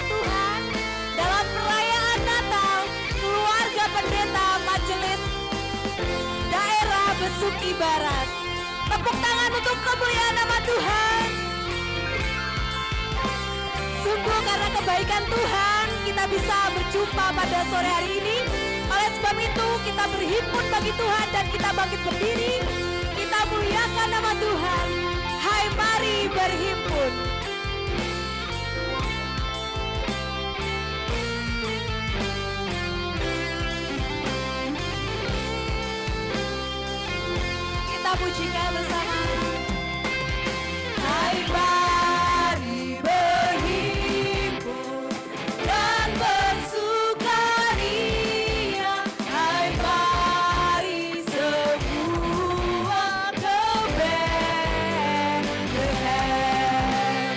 Tuhan, dalam perayaan Natal, keluarga pendeta Majelis Daerah Besuki Barat. Tepuk tangan untuk kemuliaan nama Tuhan. Sungguh karena kebaikan Tuhan, kita bisa berjumpa pada sore hari ini. Oleh sebab itu, kita berhimpun bagi Tuhan dan kita bangkit berdiri. Kita muliakan nama Tuhan. Hai, mari berhimpun. Kita pujikan bersama. Hai, mari berhimpun dan bersukaria. Hai, mari semua ke Betlehem.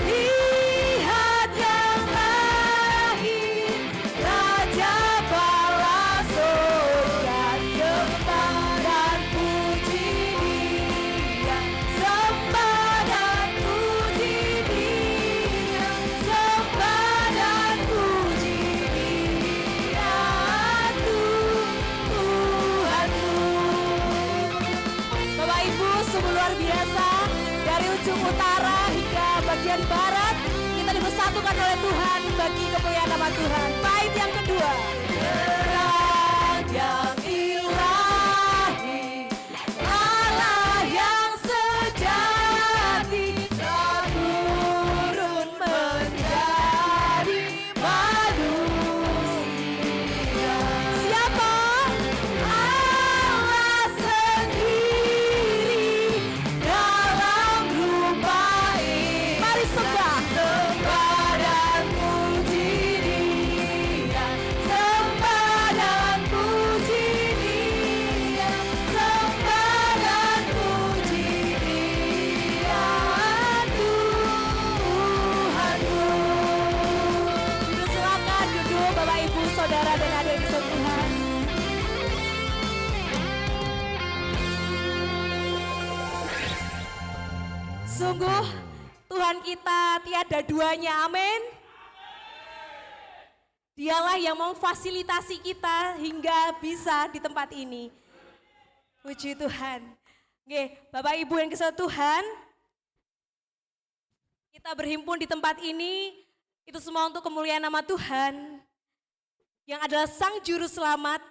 Lihat yang lahir, Raja Bala surga, sembah dan puji Dia, sembah dan puji Dia, sembah dan puji Dia, Tuhanku. Bapak Ibu, sungguh luar biasa, dari ujung utara hingga bagian barat kita dipersatukan oleh Tuhan bagi kemuliaan nama Tuhan. Bait yang kedua, terang yang ilahi, Allah yang sejati, telah turun menjadi manusia. Siapa? Allah sendiri dalam rupa ini. Mari sembah, sembah dan puji Dia, sembah dan puji Dia, sembah dan puji Dia, Tuhanku. Silakan duduk Bapak Ibu Saudara dan hadirin di Tuhan. Sungguh Tuhan kita tiada duanya, amin. Dialah yang memfasilitasi kita hingga bisa di tempat ini. Puji Tuhan. Oke, Bapak Ibu yang kesel Tuhan, kita berhimpun di tempat ini, itu semua untuk kemuliaan nama Tuhan, yang adalah Sang Juru Selamat,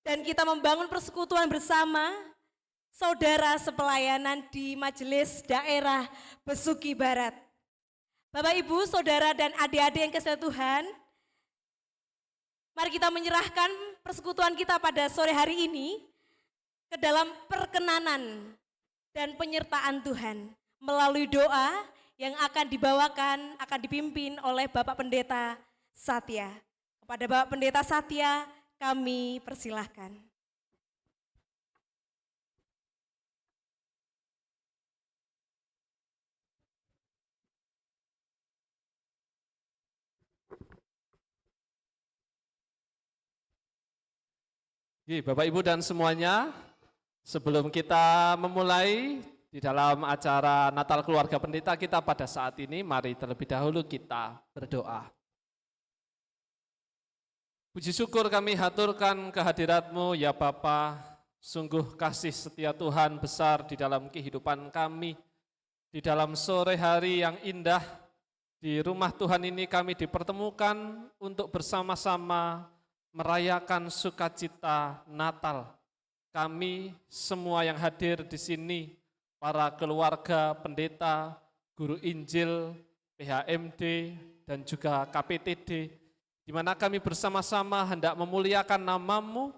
dan kita membangun persekutuan bersama, saudara sepelayanan di Majelis Daerah Besuki Barat. Bapak Ibu, Saudara dan adik-adik yang kasih Tuhan, mari kita menyerahkan persekutuan kita pada sore hari ini ke dalam perkenanan dan penyertaan Tuhan melalui doa yang akan dibawakan, akan dipimpin oleh Bapak Pendeta Satya. Kepada Bapak Pendeta Satya, kami persilahkan. Bapak Ibu dan semuanya, sebelum kita memulai di dalam acara Natal Keluarga Pendeta kita pada saat ini, mari terlebih dahulu kita berdoa. Puji syukur kami haturkan kehadirat-Mu ya Bapa, sungguh kasih setia Tuhan besar di dalam kehidupan kami. Di dalam sore hari yang indah, di rumah Tuhan ini kami dipertemukan untuk bersama-sama merayakan sukacita Natal. Kami semua yang hadir di sini, para keluarga pendeta, guru Injil, PHMD, dan juga KPTD, di mana kami bersama-sama hendak memuliakan nama-Mu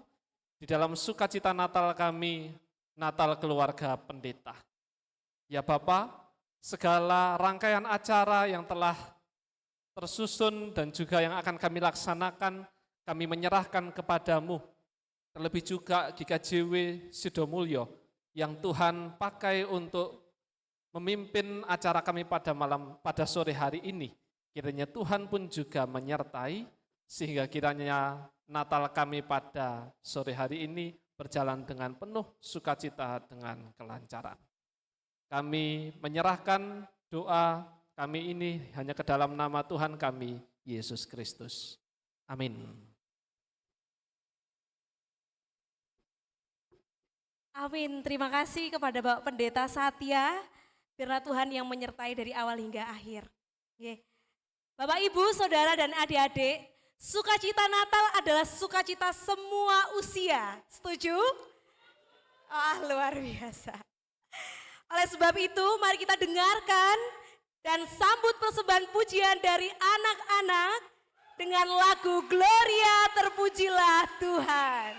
di dalam sukacita Natal kami, Natal Keluarga Pendeta. Ya Bapa, segala rangkaian acara yang telah tersusun dan juga yang akan kami laksanakan, kami menyerahkan kepadamu, terlebih juga GKJW Sidomulyo, yang Tuhan pakai untuk memimpin acara kami pada sore hari ini. Kiranya Tuhan pun juga menyertai, sehingga kiranya Natal kami pada sore hari ini berjalan dengan penuh sukacita dengan kelancaran. Kami menyerahkan doa kami ini hanya ke dalam nama Tuhan kami, Yesus Kristus. Amin. Amin. Terima kasih kepada Bapak Pendeta Satya. Biarlah Tuhan yang menyertai dari awal hingga akhir. Oke. Bapak, Ibu, Saudara, dan adik-adik, sukacita Natal adalah sukacita semua usia. Setuju? Luar biasa. Oleh sebab itu, mari kita dengarkan dan sambut persembahan pujian dari anak-anak dengan lagu Gloria Terpujilah Tuhan.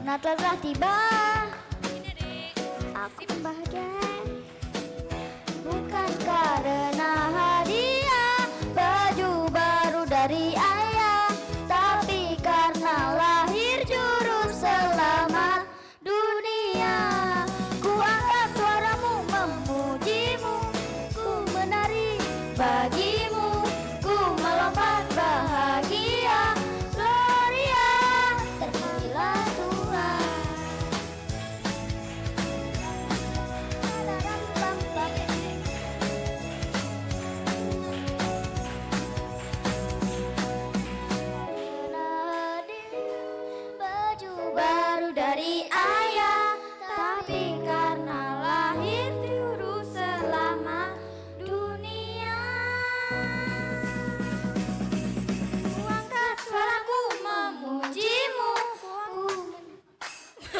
Natal telah tiba. Aku bahagia bukan karena hadiah baju baru dari ayah, tapi karena lahir juru selamat dunia. Ku angkat suaramu memujimu, ku menari bagimu, ku melompat bahagia. Gloria, terpujilah Tuhan.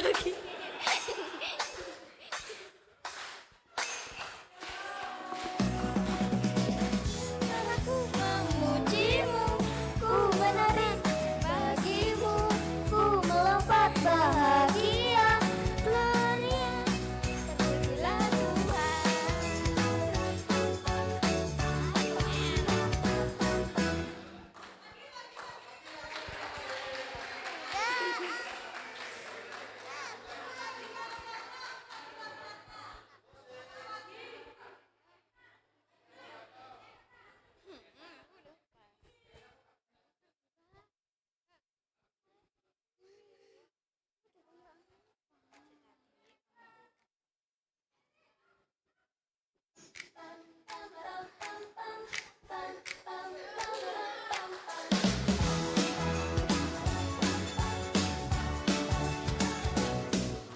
lagi. Aku memujimu, ku menari bagimu, ku melompat bahagia, Gloria, terpujilah Tuhan.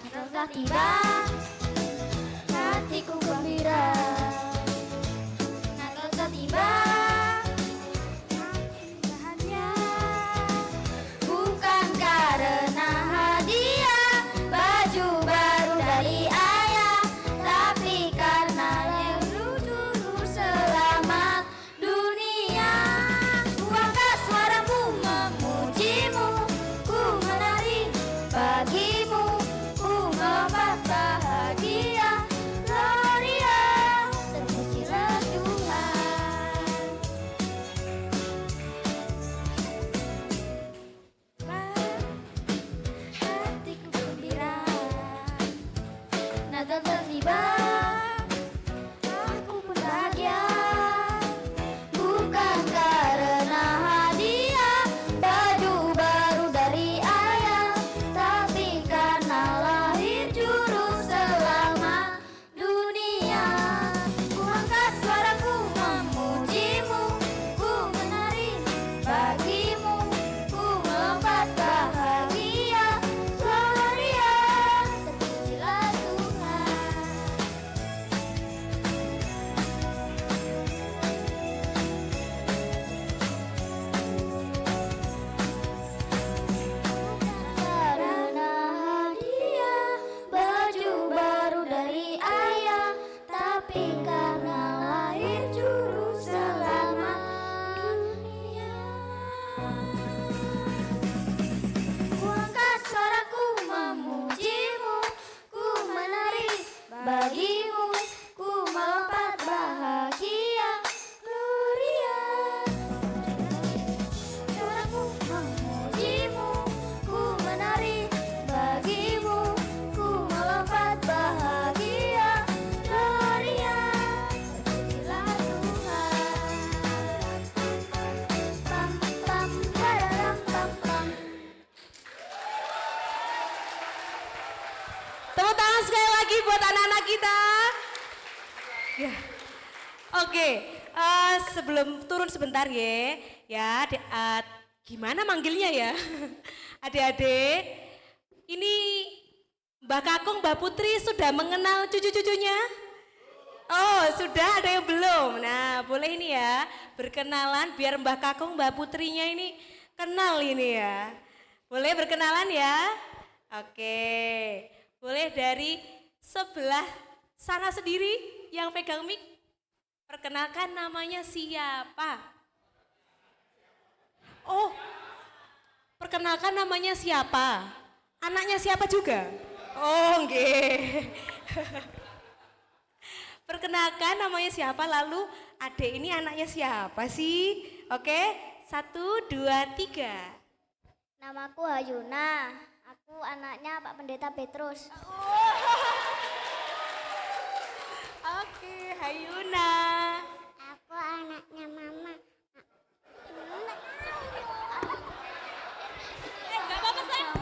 Natal tiba, hatiku gembira. Natal tiba, hatiku bahagia. Bukan karena hadiah baju baru dari ayah, tapi karena yang dulu selamat dunia. Ku angkat suaraku memujimu, ku menari bagimu, ku melompat bahagia, Gloria, terpujilah Tuhan. Hatiku gembira, Natal tiba, aku pun bahagia. Bukan karena hadiah baju baru dari ayah, tapi karena lahir juru selamat dunia. Ku angkat suaraku memujimu, ku menari bagimu, ku melompat bahagia, Gloria, terpujilah Tuhan. Karena hadiah baju baru dari ayah, tapi karena lahir juru selamat dunia. Ku angkat suaraku memujimu, ku menari bagimu, ku melompat bahagia, Gloria. Suaraku memujimu, ku menari bagimu, ku melompat bahagia, Gloria, terpujilah Tuhan. Pam pam pararam pam pam. Tepuk tangan sekali lagi buat anak-anak kita. Ya. Oke, sebelum turun sebentar gimana manggilnya ya? Adik-adik, ini Mbak Kakung, Mbak Putri sudah mengenal cucu-cucunya? Oh, sudah, ada yang belum. Nah, boleh ini ya, berkenalan biar Mbak Kakung, Mbak Putrinya ini kenal ini ya. Boleh berkenalan ya? Oke, boleh dari sebelah sana sendiri yang pegang mic. Perkenalkan namanya siapa? Oh, perkenalkan namanya siapa? Anaknya siapa juga? Oh, nggih. Perkenalkan namanya siapa, lalu adik ini anaknya siapa sih? Oke, 1, 2, 3. Namaku Hayuna, aku anaknya Pak Pendeta Petrus. Oke, Hayuna. Aku anaknya Mama. Gak apa-apa sayang.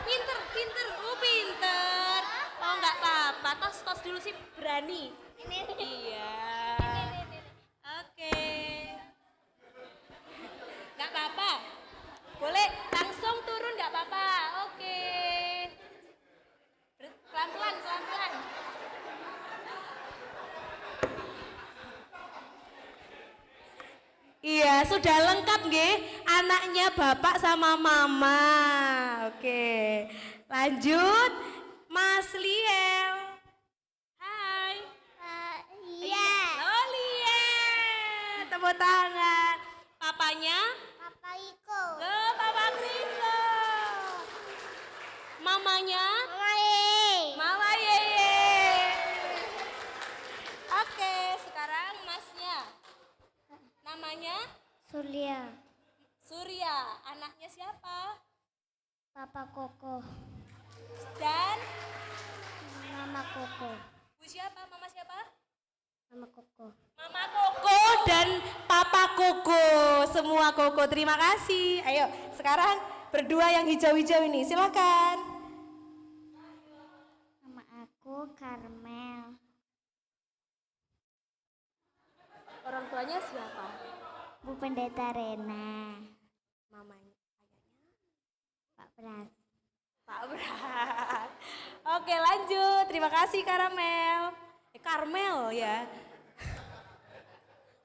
Pinter, pinter. Pinter. Oh nggak apa-apa, tos dulu sih berani. Iya. Oke. Nggak apa-apa. Boleh langsung turun nggak apa-apa. Oke. Pelan-pelan, pelan-pelan. Iya, sudah lengkap nggih, anaknya bapak sama mama. Oke. Lanjut, Mas Liel. Hai. Iya. Oh Liel, tepuk tangan. Papanya? Papa Iko. Oh, Papa Kristo. Mamanya? Mama Ye. Mama Yeye. Oke, sekarang Masnya. Namanya? Surya. Surya. Anaknya siapa? Papa Koko. Dan Mama Koko. Bu siapa? Mama siapa? Mama Koko. Mama Koko dan Papa Koko. Semua Koko. Terima kasih. Ayo, sekarang berdua yang hijau-hijau ini. Silakan. Nama aku Karmel. Orang tuanya siapa? Bu Pendeta Rena. Mamanya. Pak Pras. Pak Brat. Oke, lanjut. Terima kasih Karamel. Karmel ya.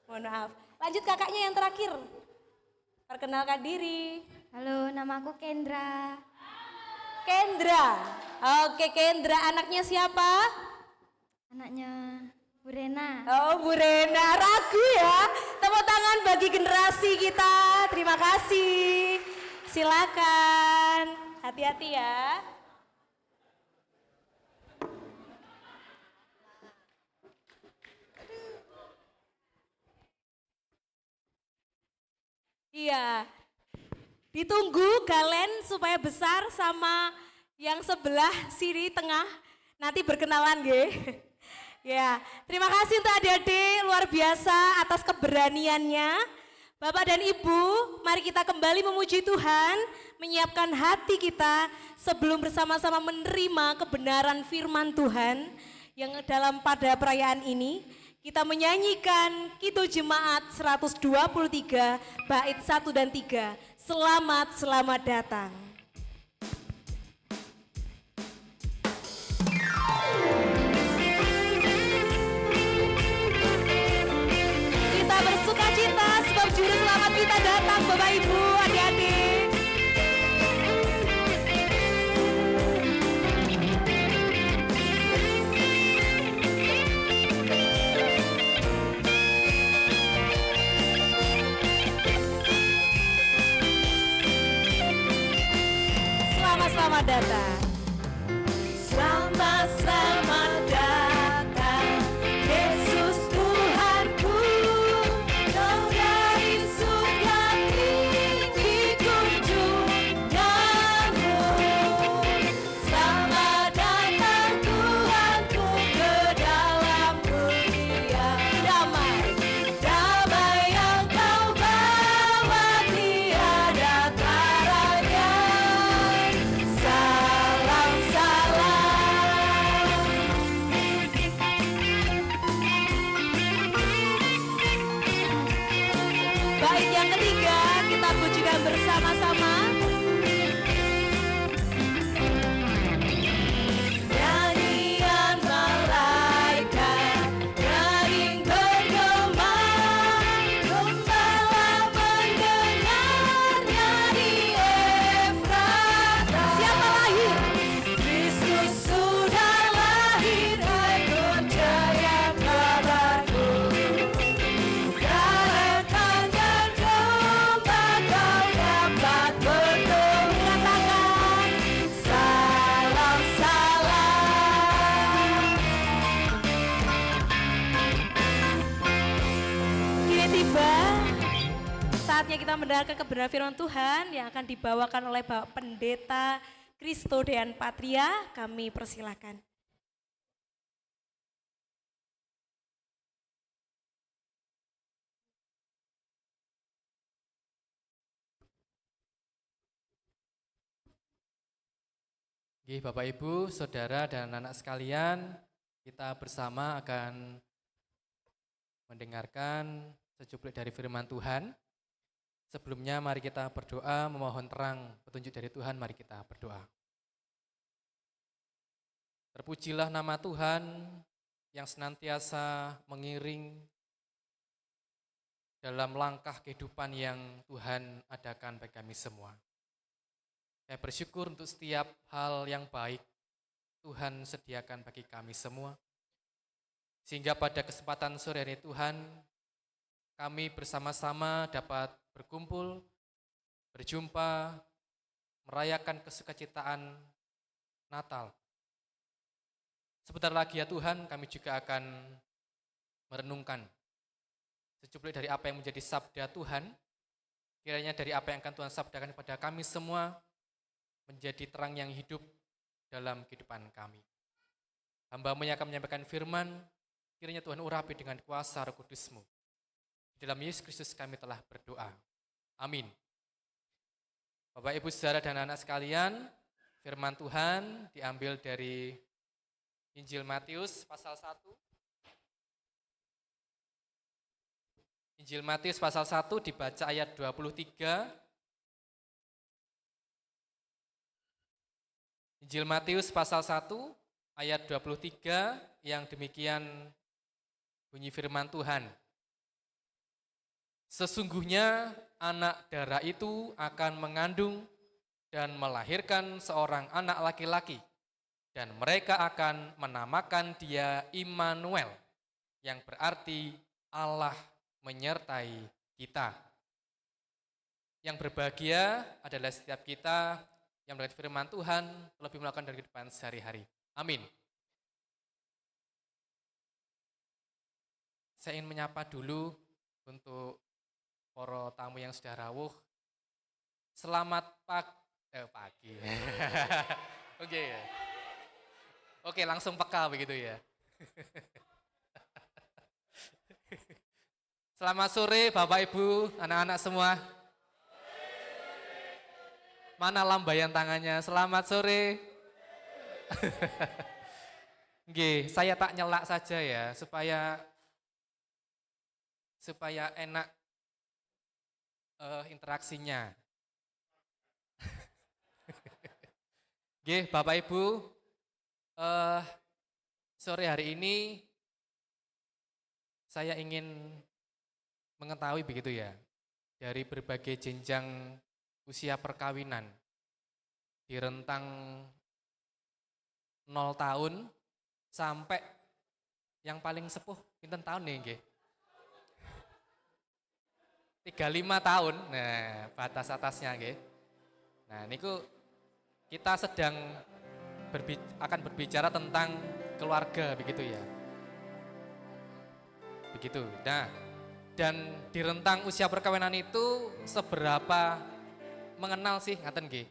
Mohon maaf. Lanjut kakaknya yang terakhir. Perkenalkan diri. Halo, nama aku Kendra. Kendra. Oke, Kendra. Anaknya siapa? Anaknya Bu Rena. Oh, Bu Rena. Ragu ya. Tepuk tangan bagi generasi kita. Terima kasih. Silakan. Hati-hati ya. Iya. Ditunggu galen supaya besar sama yang sebelah sini tengah. Nanti berkenalan ya. Ya, terima kasih untuk adik-adik luar biasa atas keberaniannya. Bapak dan Ibu, mari kita kembali memuji Tuhan, menyiapkan hati kita sebelum bersama-sama menerima kebenaran firman Tuhan yang dalam pada perayaan ini. Kita menyanyikan Kidung Jemaat 123, bait 1 dan 3. Selamat, selamat datang. Kita bersuka cita sebab juru selamat kita datang, Bapak Ibu, adik-adik. Selamat datang. Selamat, selamat datang, Yesus Tuhanku. Kau dari surga tinggi kunjunganmu. Selamat datang Tuhanku ke dalam dunia. Damai, damai yang kau bawa tiada taranya. Salam, salam. Bait yang ketiga kita pujikan bersama-sama. Nyanyian malaikat nyaring bergema, gembala mendengarnya di Efrata. Siapa lahir? Kristus sudah lahir, hai percaya kabarku. Galakan dan domba kau dapat bertemu. Katakan salam, salam. Kini tiba saatnya kita mendengarkan kebenaran firman Tuhan yang akan dibawakan oleh Bapak Pendeta Kristo Dean Patria. Kami persilakan. Oke, Bapak Ibu, Saudara dan anak sekalian, kita bersama akan mendengarkan secuplik dari firman Tuhan. Sebelumnya mari kita berdoa memohon terang petunjuk dari Tuhan, mari kita berdoa. Terpujilah nama Tuhan yang senantiasa mengiring dalam langkah kehidupan yang Tuhan adakan bagi kami semua. Saya bersyukur untuk setiap hal yang baik Tuhan sediakan bagi kami semua. Sehingga pada kesempatan sore hari Tuhan, kami bersama-sama dapat berkumpul, berjumpa, merayakan kesukacitaan Natal. Sebentar lagi ya Tuhan, kami juga akan merenungkan secuplik dari apa yang menjadi sabda Tuhan. Kiranya dari apa yang akan Tuhan sabdakan kepada kami semua menjadi terang yang hidup dalam kehidupan kami. Hamba-Mu yang akan menyampaikan firman, kiranya Tuhan urapi dengan kuasa Roh Kudus-Mu. Di dalam Yesus Kristus kami telah berdoa. Amin. Bapak, Ibu, Saudara, dan anak sekalian, firman Tuhan diambil dari Injil Matius pasal 1. Injil Matius pasal 1 dibaca ayat 23. Injil Matius pasal 1 ayat 23 yang demikian bunyi firman Tuhan. Sesungguhnya anak darah itu akan mengandung dan melahirkan seorang anak laki-laki, dan mereka akan menamakan dia Immanuel, yang berarti Allah menyertai kita. Yang berbahagia adalah setiap kita yang mendengar firman Tuhan, lebih melakukan dari kehidupan sehari-hari. Amin. Saya ingin menyapa dulu untuk para tamu yang sudah rawuh. Selamat pagi. Oke. Oke, langsung peka begitu ya. Selamat sore Bapak Ibu, anak-anak semua. Mana lambaian tangannya? Selamat sore. Oke, saya tak nyelak saja ya supaya enak interaksinya. Oke, Bapak Ibu, sore hari ini saya ingin mengetahui begitu ya, dari berbagai jenjang usia perkawinan di rentang 0 tahun sampai yang paling sepuh pinten tahun nih nggih? 35 tahun, nah batas atasnya nggih. Nah niku kita sedang akan berbicara tentang keluarga begitu ya. Begitu. Nah, dan di rentang usia perkawinan itu seberapa mengenal sih ngaten nggih?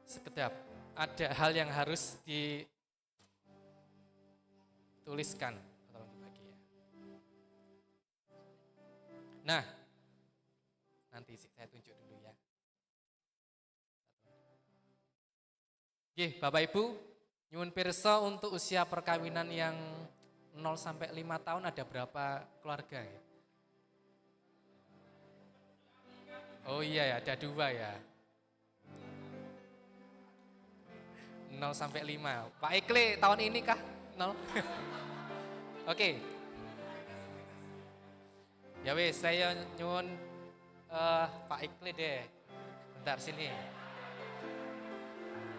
Sekedap ada hal yang harus dituliskan. Nah, nanti saya tunjuk dulu ya. Oke, Bapak Ibu, nyuwun pirsa untuk usia perkawinan yang 0 sampai 5 tahun ada berapa keluarga ya? Oh iya ya, ada 2 ya. 0 sampai 5. Pak Ikle tahun ini kah? 0? Oke. Ya wes, saya nyuwun Pak Ikle deh. Bentar sini.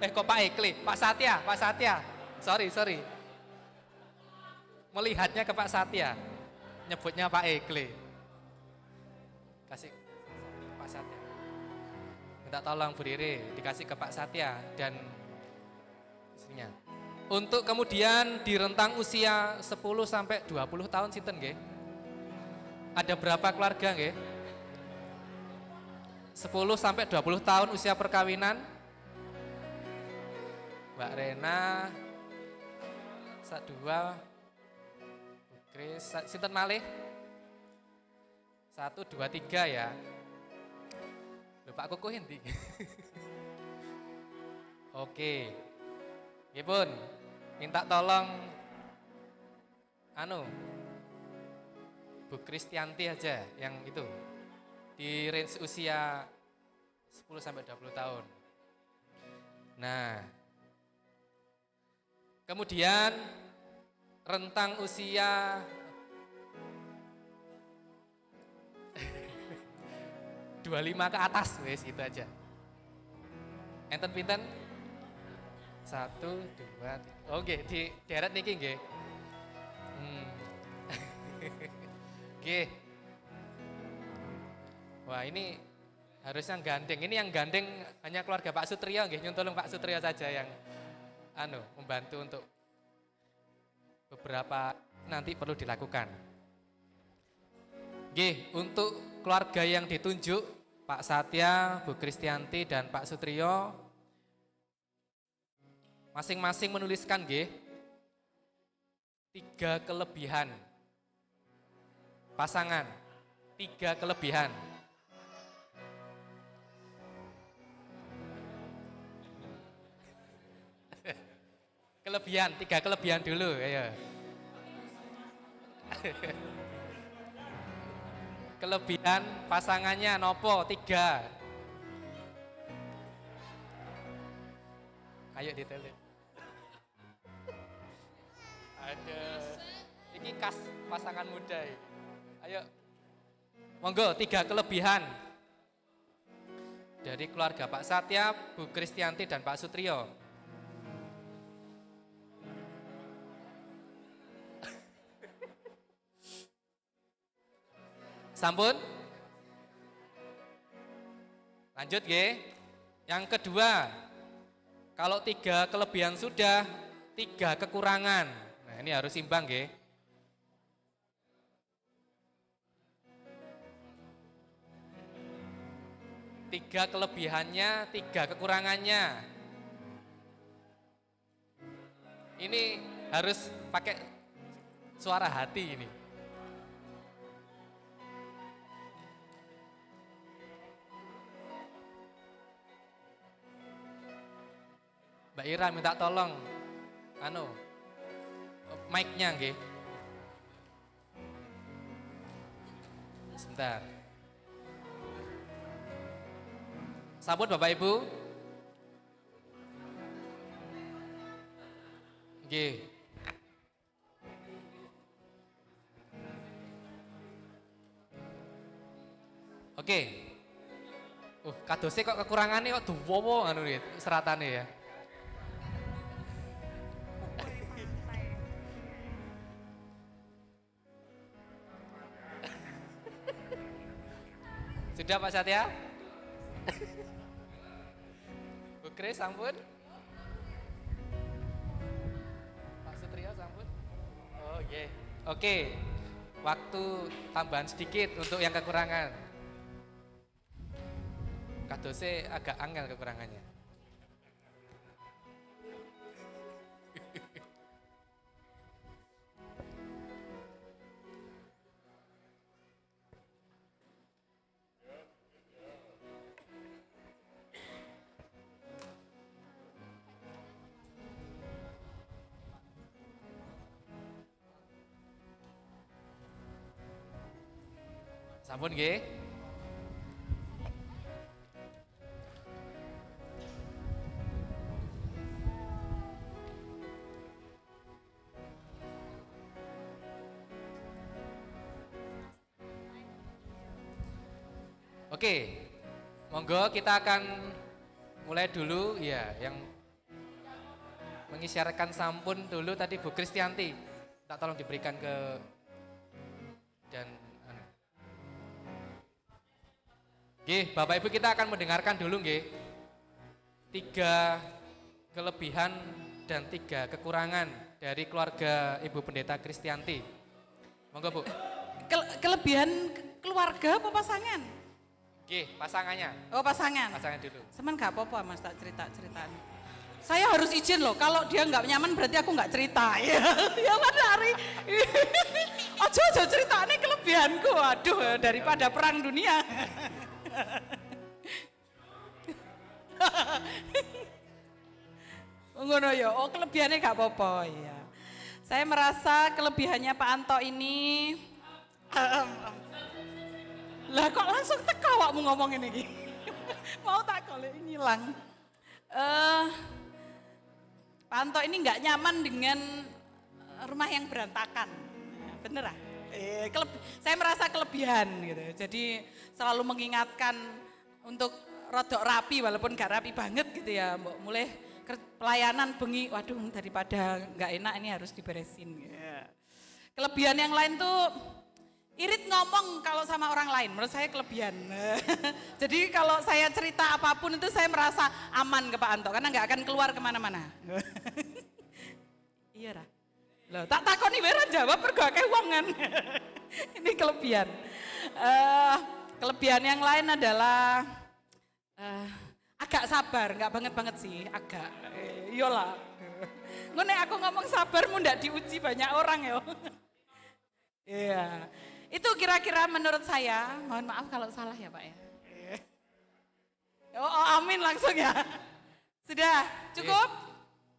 Kok Pak Ikle? Pak Satya. Sorry. Melihatnya ke Pak Satya. Nyebutnya Pak Ikle. Kasih Pak Satya. Minta tolong Bu Riri, dikasih ke Pak Satya dan istrinya. Untuk kemudian di rentang usia 10 sampai 20 tahun sinten nggih? Ada berapa keluarga nggih? 10 sampai 20 tahun usia perkawinan. Mbak Rena, 2, Bu Kris, sinten malih? 1, 2, 3 ya. Lho Pak Kuku endi? Oke. Nggih pun, minta tolong Bu Kristianti aja yang itu di range usia 10 sampai 20 tahun. Nah, kemudian rentang usia 25 ke atas, wes itu aja. Enten pinten? 1, 2, 3. Oh nggih, di deret niki nggih. Nggih. Wah, ini harusnya gandeng. Ini yang gandeng hanya keluarga Pak Sutrio nggih, nyuntulung Pak Sutrio saja yang membantu untuk beberapa nanti perlu dilakukan. Nggih, untuk keluarga yang ditunjuk Pak Satya, Bu Kristianti dan Pak Sutrio masing-masing menuliskan nggih 3 kelebihan pasangan, 3 kelebihan. Kelebihan, 3 kelebihan dulu, ayo. Kelebihan pasangannya nopo 3. Ayo ditulis. Aduh, ini khas pasangan muda ini. Ayo, monggo 3 kelebihan dari keluarga Pak Satya, Bu Kristianti dan Pak Sutrio. Sampun? Lanjut nggih. Yang kedua, kalau 3 kelebihan sudah, 3 kekurangan. Nah, ini harus imbang nggih. Tiga kelebihannya, 3 kekurangannya. Ini harus pakai suara hati ini. Mbak Ira minta tolong mic-nya nggih. Sebentar. Sampun Bapak Ibu? Nggih. Oke. Kadose kok kekurangannya kok duwowo seratane ya. Sudah Pak Satya? Bu Kris sampun? Pak Sutrio sampun? Oh iya. Oke, waktu tambahan sedikit untuk yang kekurangan. Kadose agak angel kekurangannya. Sampun nggih? Oke, monggo kita akan mulai dulu ya, yang mengisyaratkan sampun dulu tadi Bu Kristianti. Tak tolong diberikan ke dan nggih, Bapak Ibu kita akan mendengarkan dulu nggih. 3 kelebihan dan 3 kekurangan dari keluarga Ibu Pendeta Kristianti. Monggo Bu. Kelebihan keluarga apa pasangan? Nggih, pasangannya. Oh pasangan. Pasangan dulu. Semen gak apa-apa Mas tak cerita-ceritaan. Saya harus izin loh, kalau dia nggak nyaman berarti aku nggak cerita. Ya pada hari. Ojo cerita ini kelebihanku, aduh daripada perang dunia. Ngono ya, oh kelebihannya gak apa-apa ya. Saya merasa kelebihannya Pak Anto ini lah kok langsung teka awakmu ngomong ini. Mau tak golek ngilang. Pak Anto ini nggak nyaman dengan rumah yang berantakan. Bener ah? Saya merasa kelebihan gitu. Jadi selalu mengingatkan untuk rodok rapi walaupun gak rapi banget gitu ya. Mbok mulai pelayanan bengi, waduh daripada nggak enak ini harus diberesin. Ya. Kelebihan yang lain tuh irit ngomong kalau sama orang lain, menurut saya kelebihan. Jadi kalau saya cerita apapun itu saya merasa aman ke Pak Anto karena nggak akan keluar kemana-mana. Iya Ra. Loh, tak takoni beran jawab mergo akeh wong kan. Ini kelebihan. Kelebihan yang lain adalah agak sabar, nggak banget sih, agak. Iyalah. Nek aku ngomong sabar mu ndak diuji banyak orang ya. Iya. Itu kira-kira menurut saya, mohon maaf kalau salah ya Pak ya. Oh, amin langsung ya. Sudah, cukup?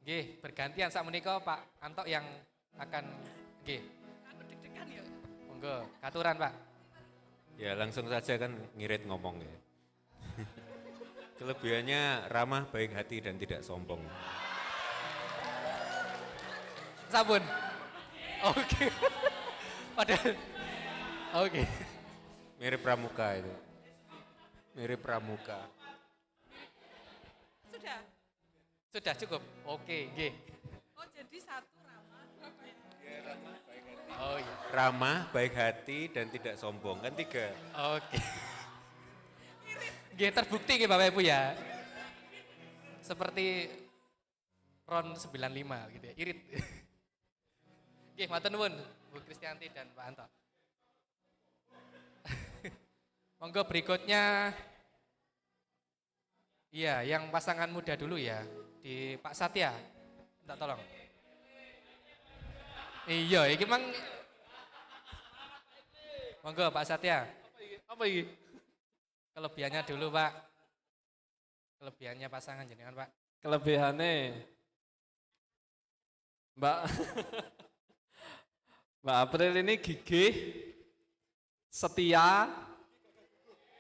Nggih, bergantian sak menika Pak Anto yang akan nggih. Aku deg-degan ya. Monggo, katuran Pak. Ya langsung saja kan ngirit ngomong ya. Kelebihannya ramah, baik hati dan tidak sombong. Sabun. Oke. Padahal. Oke. Mirip pramuka itu. Mirip pramuka. Sudah. Sudah cukup. Oke, nggih. Oh, jadi satu ramah. Oh iya. Ramah, baik hati dan tidak sombong. Kan 3. Oke. Nggih terbukti nggih Bapak Ibu ya. Seperti Ron 95 gitu ya, irit. Nggih, matur nuwun Bu Kristianti dan Pak Anto. Monggo berikutnya. Iya, yang pasangan muda dulu ya, di Pak Satya. Minta tolong. Iya, iki mang. Monggo Pak Satya. Apa ini? Kelebihannya dulu Pak. Kelebihannya pasangan jenengan Pak. Kelebihannya Mbak Mbak April ini gigih, setia,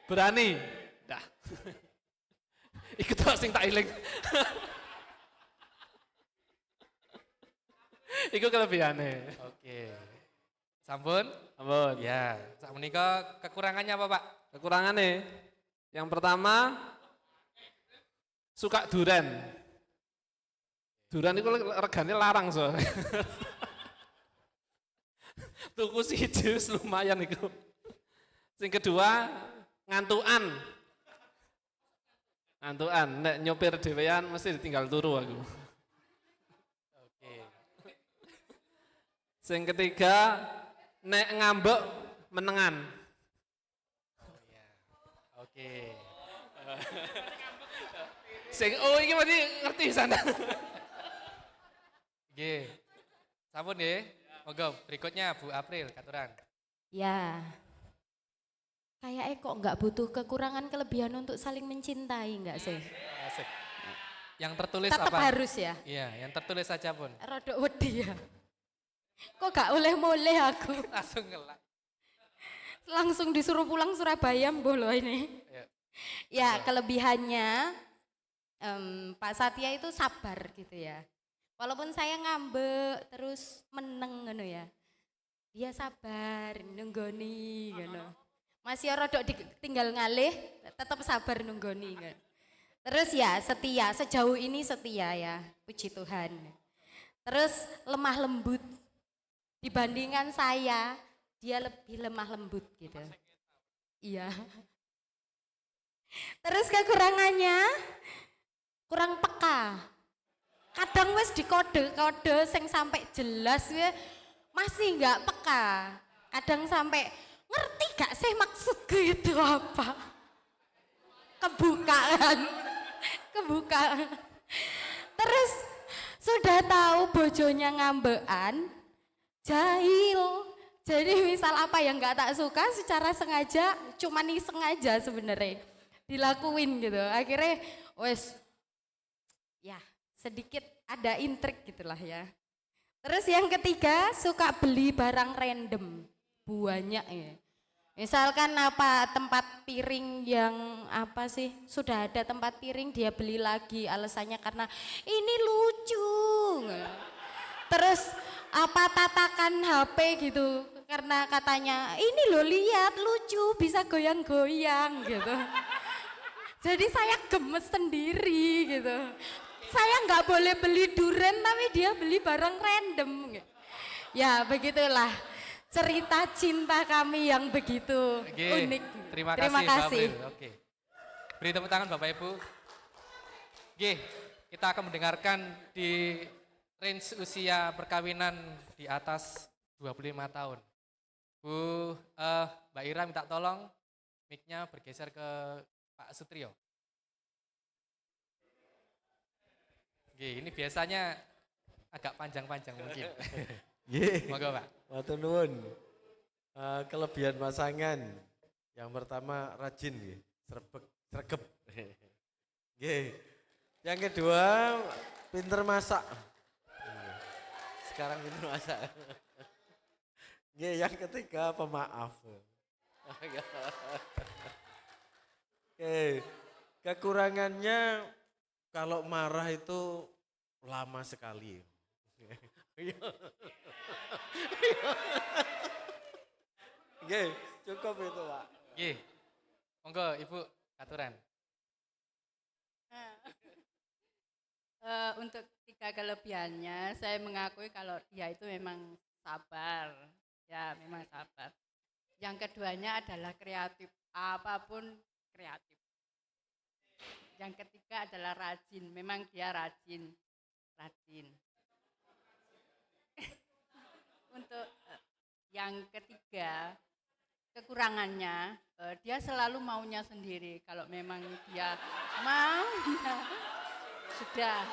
berani. Dah. Ikut tok sing tak iling. Iku kelebihannya. Oke. Sampun? Ampun. Ya, sak menika kekurangannya apa Pak? Kekurangannya yang pertama suka duren. Duren itu regane larang soalnya. Tuku siji wis lumayan iku. Sing kedua ngantukan. Ngantukan, nek nyopir dhewean mesti ditinggal turu aku. Oke. Sing ketiga nek ngambek menengan. Oh iya. Oke. Sing oh iki mesti ngerti sana. Nggih. Sampun nggih. Monggo berikutnya Bu April katuran. Ya, kayaknya kok nggak butuh kekurangan kelebihan untuk saling mencintai nggak sih? Asik. Yang tertulis Tetap apa? harus ya, Iya, yang tertulis saja pun. rodok wedi ya. Kok gak oleh-moleh aku, Langsung ngelak. langsung disuruh pulang Surabaya mbolo ini. Ya. Ya kelebihannya Pak Satya itu sabar gitu ya. Walaupun saya ngambek terus meneng gitu ya. Dia sabar nunggoni gitu. Masih rodok tinggal ngalih tetap sabar nunggoni gitu. Terus ya setia, sejauh ini setia ya, puji Tuhan. Terus lemah lembut, dibandingkan saya, dia lebih lemah lembut gitu. Iya. Terus kekurangannya, kurang peka. Kadang wis dikode-kode sing sampai jelas ya, masih nggak peka. Kadang sampai, ngerti gak sih maksudku itu apa? Kebukaan. Terus sudah tahu bojonya ngambean, jahil. Jadi misal apa yang nggak tak suka secara sengaja, cuma nih sengaja sebenarnya dilakuin gitu. Akhirnya wes ya sedikit ada intrik gitulah ya. Terus yang ketiga suka beli barang random, banyak ya. Misalkan apa tempat piring yang apa sih, sudah ada tempat piring dia beli lagi alasannya karena ini lucu. Terus apa tatakan HP gitu karena katanya ini lo lihat lucu bisa goyang-goyang gitu. Jadi saya gemes sendiri gitu. Saya nggak boleh beli durian tapi dia beli barang random. Ya begitulah cerita cinta kami yang begitu Oke, unik. Terima Terima kasih, Mbak kasih. April. Oke. Beri tepuk tangan Bapak Ibu. Oke, kita akan mendengarkan di range usia perkawinan di atas 25 tahun. Mbak Ira minta tolong mic-nya bergeser ke Pak Sutrio. Oke, ini biasanya agak panjang-panjang mungkin. Nggih. Monggo Pak. Matur nuwun. Kelebihan pasangan. Yang pertama rajin nggih, sregep. Nggih. Yang kedua pinter masak. Sekarang pinter masak. Nggih, yang ketiga pemaaf. Oke. Kekurangannya kalau marah itu lama sekali. Oke, cukup itu Pak. Oke, monggo Ibu aturan. Untuk 3 kelebihannya, saya mengakui kalau dia itu memang sabar. Ya, memang sabar. Yang keduanya adalah kreatif. Apapun kreatif. Yang ketiga adalah rajin. Memang dia rajin. Rajin. Untuk yang ketiga, kekurangannya, dia selalu maunya sendiri. Kalau memang dia mau, sudah.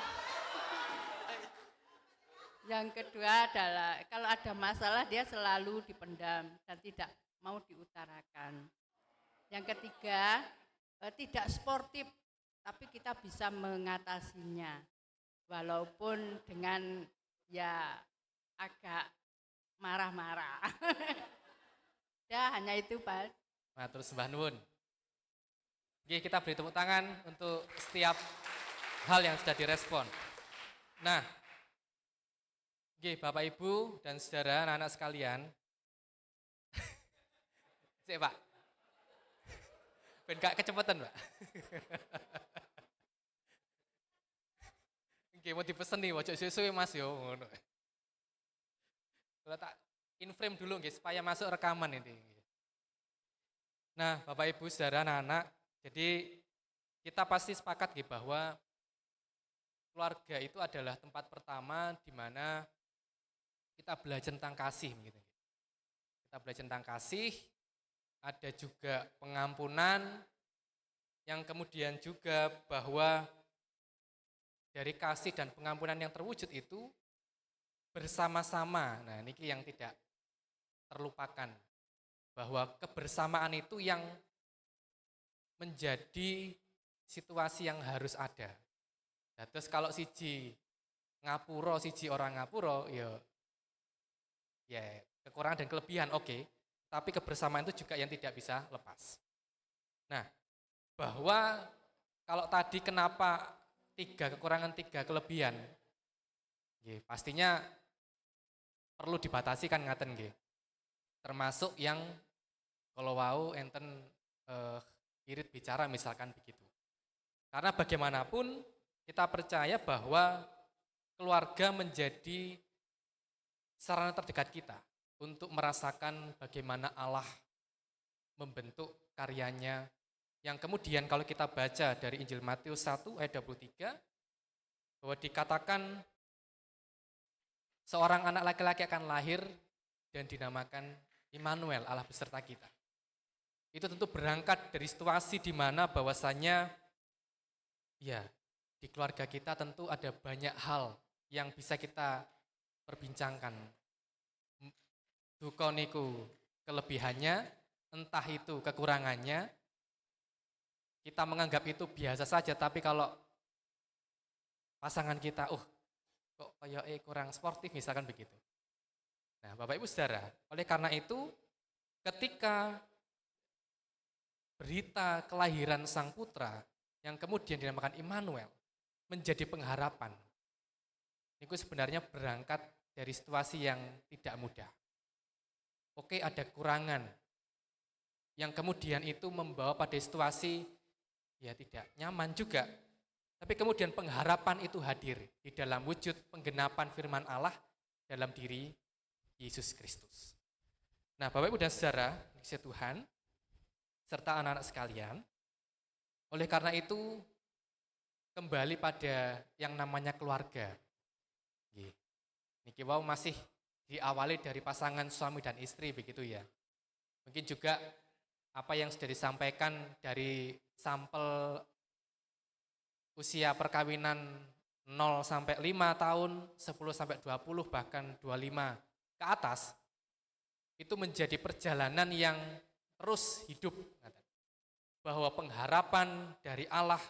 Yang kedua adalah kalau ada masalah dia selalu dipendam dan tidak mau diutarakan. Yang ketiga, tidak sportif, tapi kita bisa mengatasinya. Walaupun dengan ya agak marah-marah. Ya hanya itu Pak. Matur sembah nuwun. Oke, kita beri tepuk tangan untuk setiap hal yang sudah direspon. Nah, oke, Bapak Ibu dan saudara anak-anak sekalian. Cek Pak. Ben gak kecepatan Pak. Oke, mau dipesen nih, wajah suwe Mas yo. Kalau tak in frame dulu nggih supaya masuk rekaman ini. Nah, Bapak Ibu saudara anak-anak, jadi kita pasti sepakat nggih bahwa keluarga itu adalah tempat pertama di mana kita belajar tentang kasih gitu. Kita belajar tentang kasih, ada juga pengampunan, yang kemudian juga bahwa dari kasih dan pengampunan yang terwujud itu bersama-sama. Nah, ini yang tidak terlupakan. Bahwa kebersamaan itu yang menjadi situasi yang harus ada. Nah, terus kalau siji ngapuro, siji orang ngapuro, ya kekurangan dan kelebihan oke. Tapi kebersamaan itu juga yang tidak bisa lepas. Nah, bahwa kalau tadi kenapa 3 kekurangan 3 kelebihan, ya, pastinya perlu dibatasi kan ngaten nggih. Termasuk yang kalau wau enten irit bicara misalkan begitu. Karena bagaimanapun kita percaya bahwa keluarga menjadi sarana terdekat kita untuk merasakan bagaimana Allah membentuk karyanya yang kemudian kalau kita baca dari Injil Matius 1 ayat 23 bahwa dikatakan seorang anak laki-laki akan lahir dan dinamakan Immanuel, Allah beserta kita. Itu tentu berangkat dari situasi di mana bahwasannya ya di keluarga kita tentu ada banyak hal yang bisa kita perbincangkan. Duka niku kelebihannya, entah itu kekurangannya, kita menganggap itu biasa saja, tapi kalau pasangan kita, kok kayak kurang sportif misalkan begitu. Nah, Bapak Ibu Saudara, oleh karena itu ketika berita kelahiran Sang Putra yang kemudian dinamakan Immanuel menjadi pengharapan, itu sebenarnya berangkat dari situasi yang tidak mudah. Oke, ada kekurangan yang kemudian itu membawa pada situasi ya tidak nyaman juga. Tapi kemudian pengharapan itu hadir di dalam wujud penggenapan firman Allah dalam diri Yesus Kristus. Nah, Bapak Ibu dan Saudara, dikasihi Tuhan, serta anak-anak sekalian, oleh karena itu kembali pada yang namanya keluarga. Niki wau masih diawali dari pasangan suami dan istri begitu ya. Mungkin juga apa yang sudah disampaikan dari sampel usia perkawinan 0 sampai 5 tahun, 10 sampai 20 bahkan 25 ke atas, itu menjadi perjalanan yang terus hidup. Bahwa pengharapan dari Allah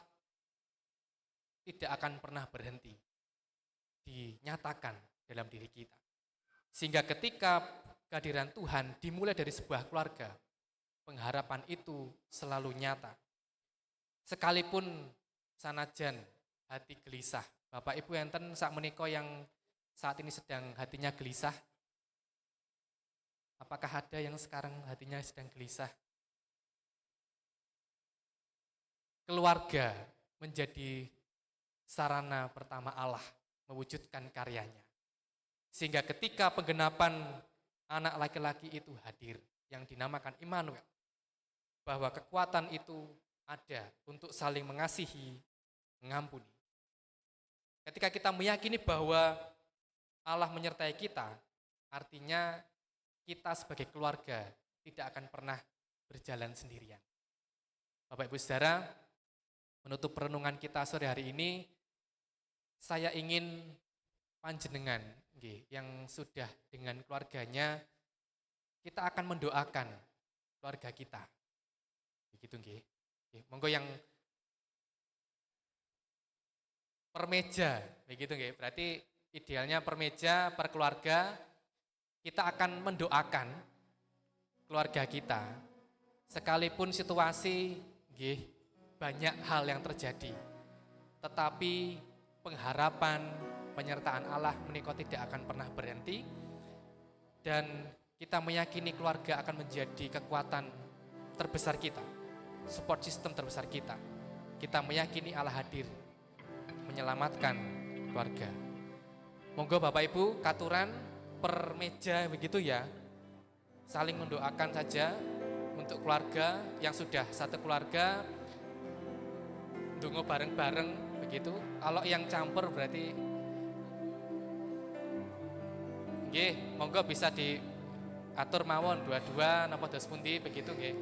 tidak akan pernah berhenti, dinyatakan dalam diri kita. Sehingga ketika kehadiran Tuhan dimulai dari sebuah keluarga, pengharapan itu selalu nyata. Sekalipun sanajan hati gelisah. Bapak Ibu enten sak menika yang saat ini sedang hatinya gelisah. Apakah ada yang sekarang hatinya sedang gelisah? Keluarga menjadi sarana pertama Allah mewujudkan karyanya. Sehingga ketika penggenapan anak laki-laki itu hadir, yang dinamakan Immanuel, bahwa kekuatan itu ada untuk saling mengasihi, mengampuni. Ketika kita meyakini bahwa Allah menyertai kita, artinya kita sebagai keluarga tidak akan pernah berjalan sendirian. Bapak Ibu Saudara, menutup perenungan kita sore hari ini, saya ingin panjenengan yang sudah dengan keluarganya, kita akan mendoakan keluarga kita. Begitu nggih. Monggo yang permeja, begitu nggih. Berarti idealnya permeja, per keluarga, kita akan mendoakan keluarga kita. Sekalipun situasi nggih banyak hal yang terjadi, tetapi pengharapan penyertaan Allah menika tidak akan pernah berhenti, dan kita meyakini keluarga akan menjadi kekuatan terbesar kita, support system terbesar kita. Kita meyakini Allah hadir menyelamatkan keluarga. Monggo Bapak Ibu katuran per meja begitu ya, saling mendoakan saja untuk keluarga yang sudah satu keluarga, ndonga bareng-bareng begitu. Kalau yang campur berarti nggih, monggo bisa diatur mawon dua-dua napa dos pundi begitu nggih.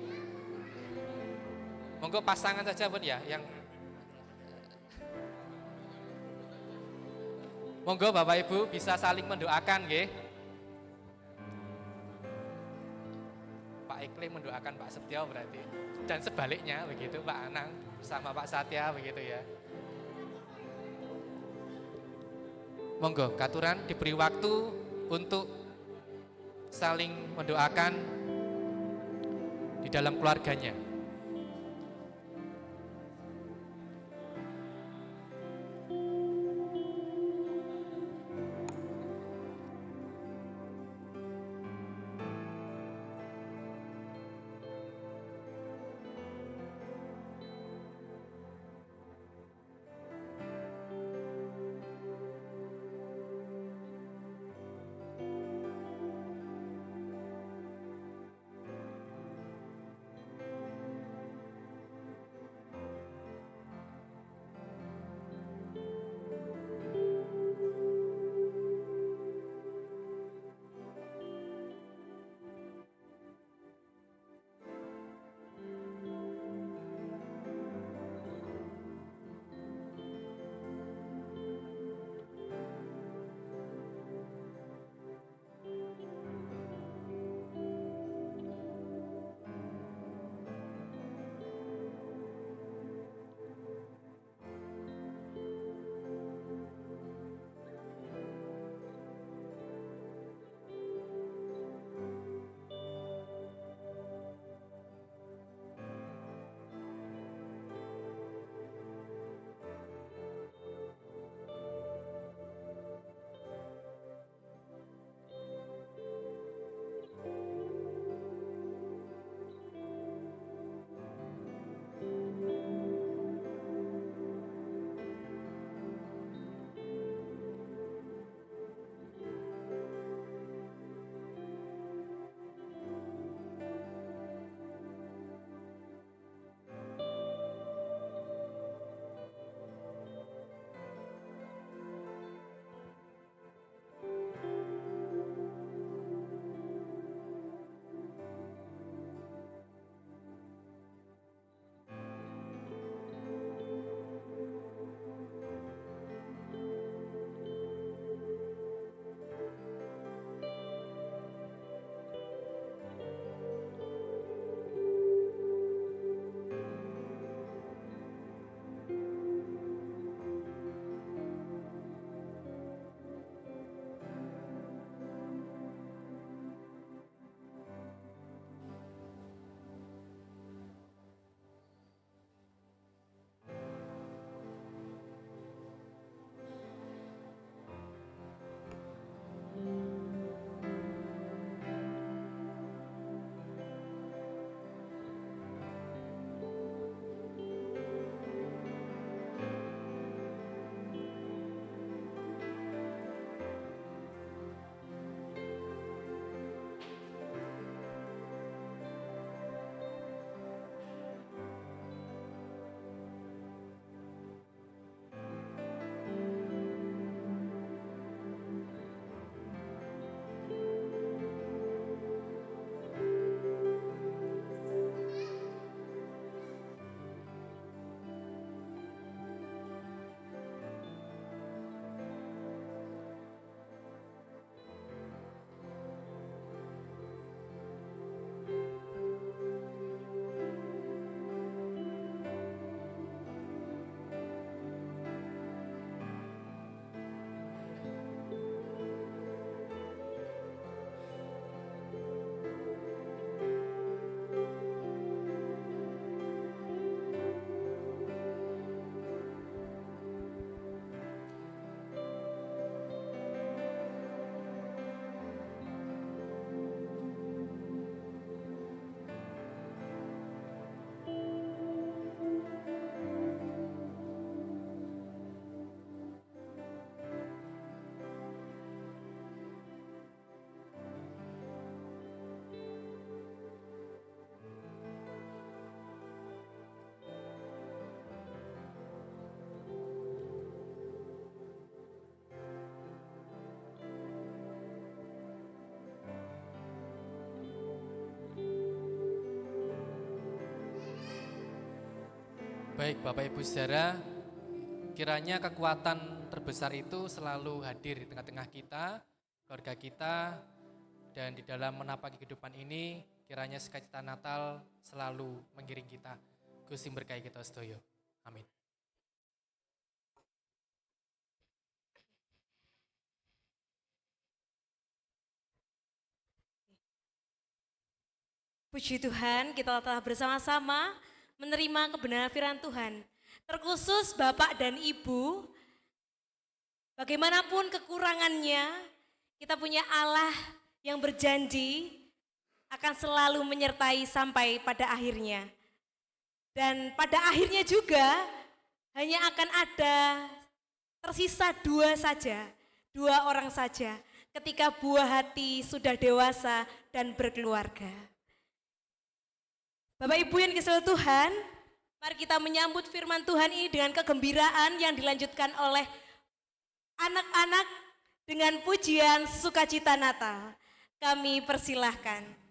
Monggo pasangan saja pun ya yang monggo Bapak Ibu bisa saling mendoakan nggih. Pak Iklim mendoakan Pak Setio berarti, dan sebaliknya begitu Pak Anang sama Pak Satya begitu ya. Monggo katuran diberi waktu untuk saling mendoakan di dalam keluarganya. Baik Bapak Ibu Saudara, kiranya kekuatan terbesar itu selalu hadir di tengah-tengah kita, keluarga kita, dan di dalam menapaki kehidupan ini, kiranya sukacita Natal selalu mengiring kita. Gusti berkahi kita sedaya. Amin. Puji Tuhan, kita telah bersama-sama menerima kebenaran firman Tuhan. Terkhusus Bapak dan Ibu, bagaimanapun kekurangannya, kita punya Allah yang berjanji akan selalu menyertai sampai pada akhirnya. Dan pada akhirnya juga hanya akan ada tersisa dua orang saja ketika buah hati sudah dewasa dan berkeluarga. Bapak Ibu yang dikasihi Tuhan, mari kita menyambut firman Tuhan ini dengan kegembiraan yang dilanjutkan oleh anak-anak dengan pujian sukacita Natal. Kami persilahkan.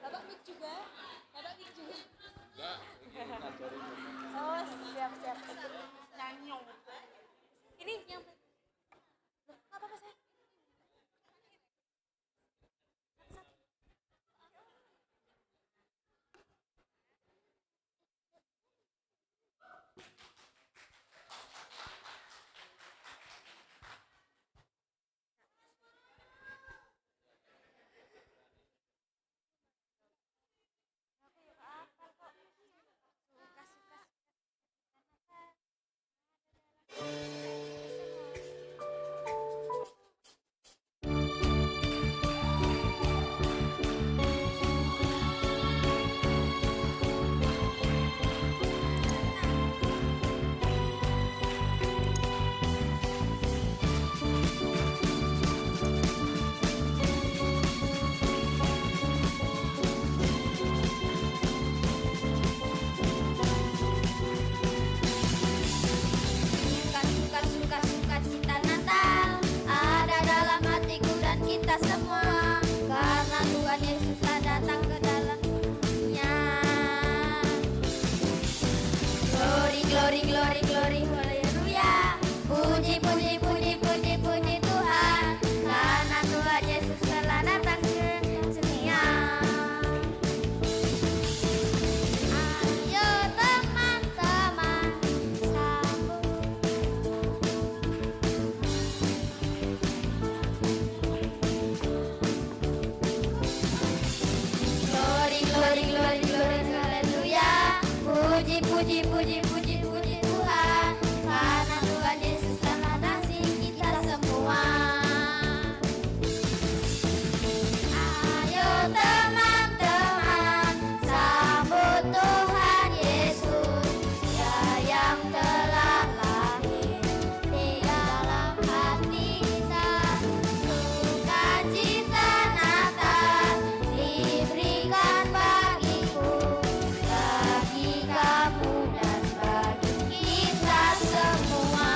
Bapak mik juga? Bapak mik juga? Oh, siap-siap. Ini yang apa saya? Sukacita Natal ada dalam hatiku dan kita semua, karena Tuhan Yesus telah datang ke dalam dunia. Glory, glory, glory, glory, haleluya. Puji, puji, puji, puji, puji Tuhan, karena Tuhan Yesus telah datang ke dunia. Ayo teman-teman, sambut. Glory, glory, glory, glory, haleluya. Puji, puji, puji, puji, puji Tuhan, karena Tuhan Yesus telah kasih kita semua. Ayo teman-teman, sambut Tuhan Yesus, Dia yang telah lahir di dalam hati kita. Sukacita Natal diberikan bagiku, bagi kamu dan bagi kita semua.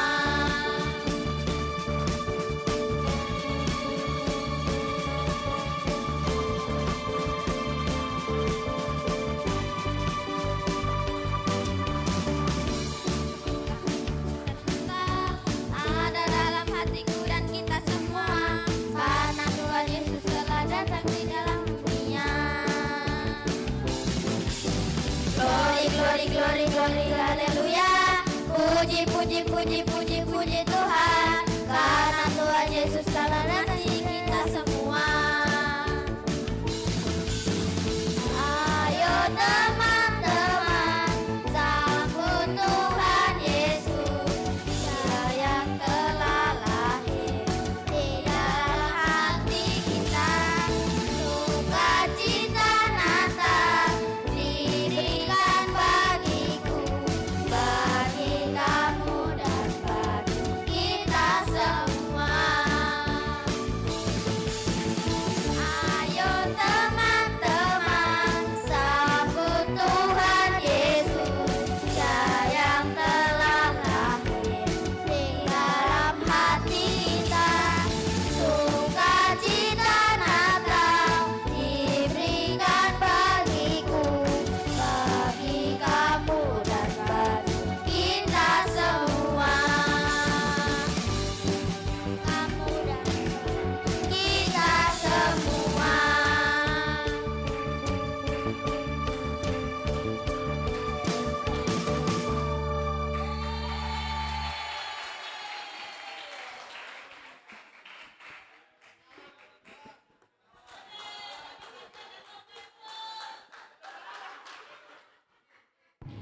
Ada dalam hatiku dan kita semua, karena Tuhan Yesus telah datang di dalam dunia. Glory, glory, glory, glory, haleluya. Puji, puji, puji, puji, puji Tuhan,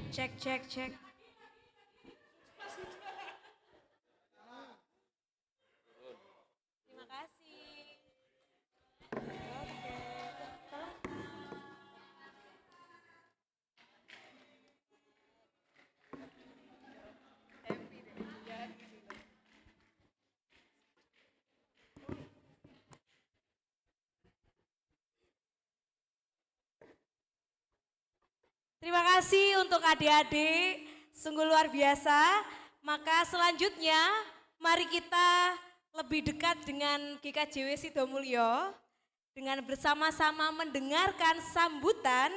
Cek, cek, cek. Terima kasih. Terima kasih untuk adik-adik, sungguh luar biasa. Maka selanjutnya mari kita lebih dekat dengan GKJW Sidomulyo dengan bersama-sama mendengarkan sambutan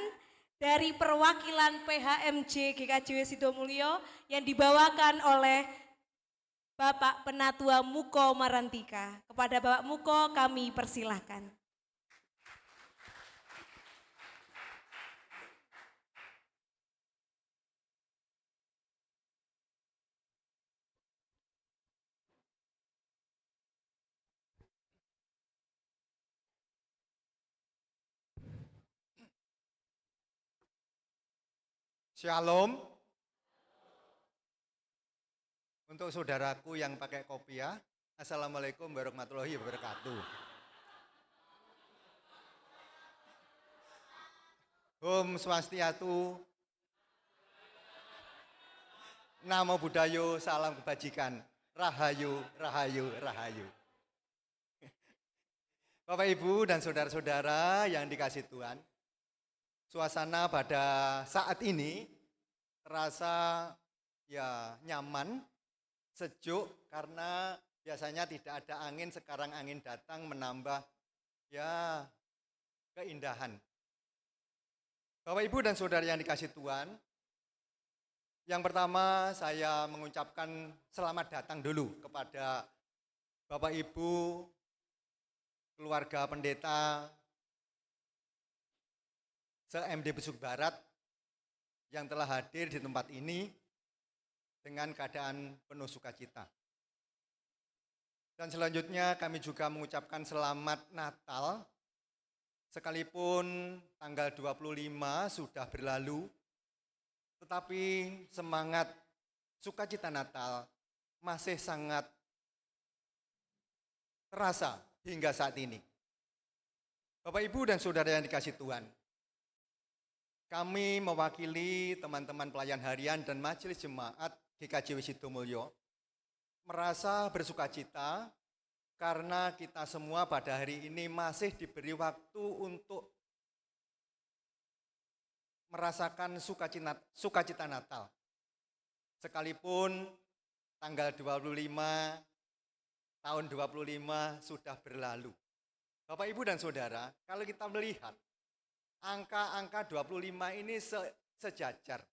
dari perwakilan PHMJ GKJW Sidomulyo yang dibawakan oleh Bapak Penatua Muko Marantika. Kepada Bapak Muko kami persilahkan. Shalom. Untuk saudaraku yang pakai kopiah, Assalamualaikum warahmatullahi wabarakatuh. Om Swastiastu, Namo Buddhayo, salam kebajikan, Rahayu, Rahayu, Rahayu. Bapak Ibu dan saudara-saudara yang dikasih Tuhan, suasana pada saat ini terasa ya nyaman, sejuk karena biasanya tidak ada angin, sekarang angin datang menambah ya keindahan. Bapak Ibu dan saudara yang dikasih Tuhan, yang pertama saya mengucapkan selamat datang dulu kepada Bapak Ibu, keluarga pendeta se-MD Besuk Barat yang telah hadir di tempat ini dengan keadaan penuh sukacita. Dan selanjutnya kami juga mengucapkan selamat Natal, sekalipun tanggal 25 sudah berlalu, tetapi semangat sukacita Natal masih sangat terasa hingga saat ini. Bapak Ibu dan saudara yang dikasih Tuhan, kami mewakili teman-teman pelayan harian dan majelis jemaat GKJW Sidomulyo merasa bersukacita karena kita semua pada hari ini masih diberi waktu untuk merasakan sukacita Natal. Sekalipun tanggal 25 tahun 25 sudah berlalu. Bapak Ibu dan saudara, kalau kita melihat angka-angka 25 ini sejajar.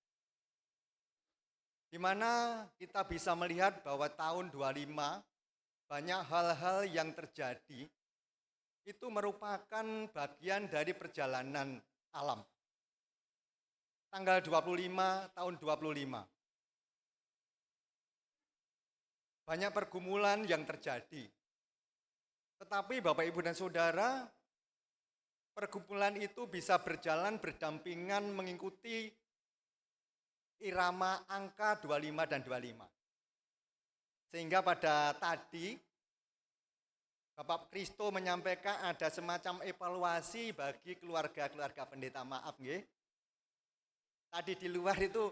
Di mana kita bisa melihat bahwa tahun 25 banyak hal-hal yang terjadi itu merupakan bagian dari perjalanan alam. Tanggal 25 tahun 25. Banyak pergumulan yang terjadi. Tetapi Bapak Ibu dan Saudara, pergumulan itu bisa berjalan berdampingan mengikuti irama angka 25 dan 25. Sehingga pada tadi Bapak Kristo menyampaikan ada semacam evaluasi bagi keluarga-keluarga pendeta, maaf nggih. Tadi di luar itu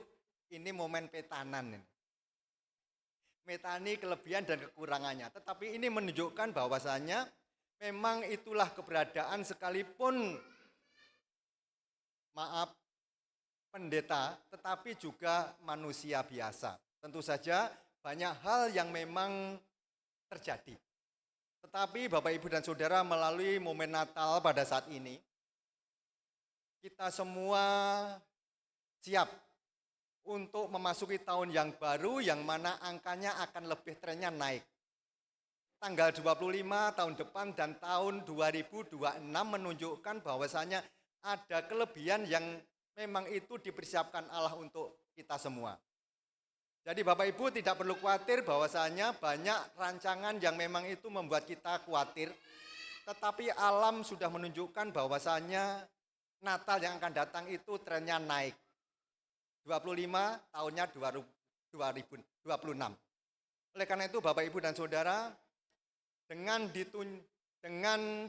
ini momen petanan. Metani kelebihan dan kekurangannya. Tetapi ini menunjukkan bahwasannya memang itulah keberadaan sekalipun maaf pendeta, tetapi juga manusia biasa. Tentu saja banyak hal yang memang terjadi. Tetapi Bapak Ibu dan Saudara, melalui momen Natal pada saat ini, kita semua siap untuk memasuki tahun yang baru yang mana angkanya akan lebih trennya naik. Tanggal 25 tahun depan dan tahun 2026 menunjukkan bahwasanya ada kelebihan yang memang itu dipersiapkan Allah untuk kita semua. Jadi Bapak Ibu tidak perlu khawatir bahwasanya banyak rancangan yang memang itu membuat kita khawatir. Tetapi alam sudah menunjukkan bahwasanya Natal yang akan datang itu trennya naik. tahunnya 2026. Oleh karena itu Bapak Ibu dan Saudara, dengan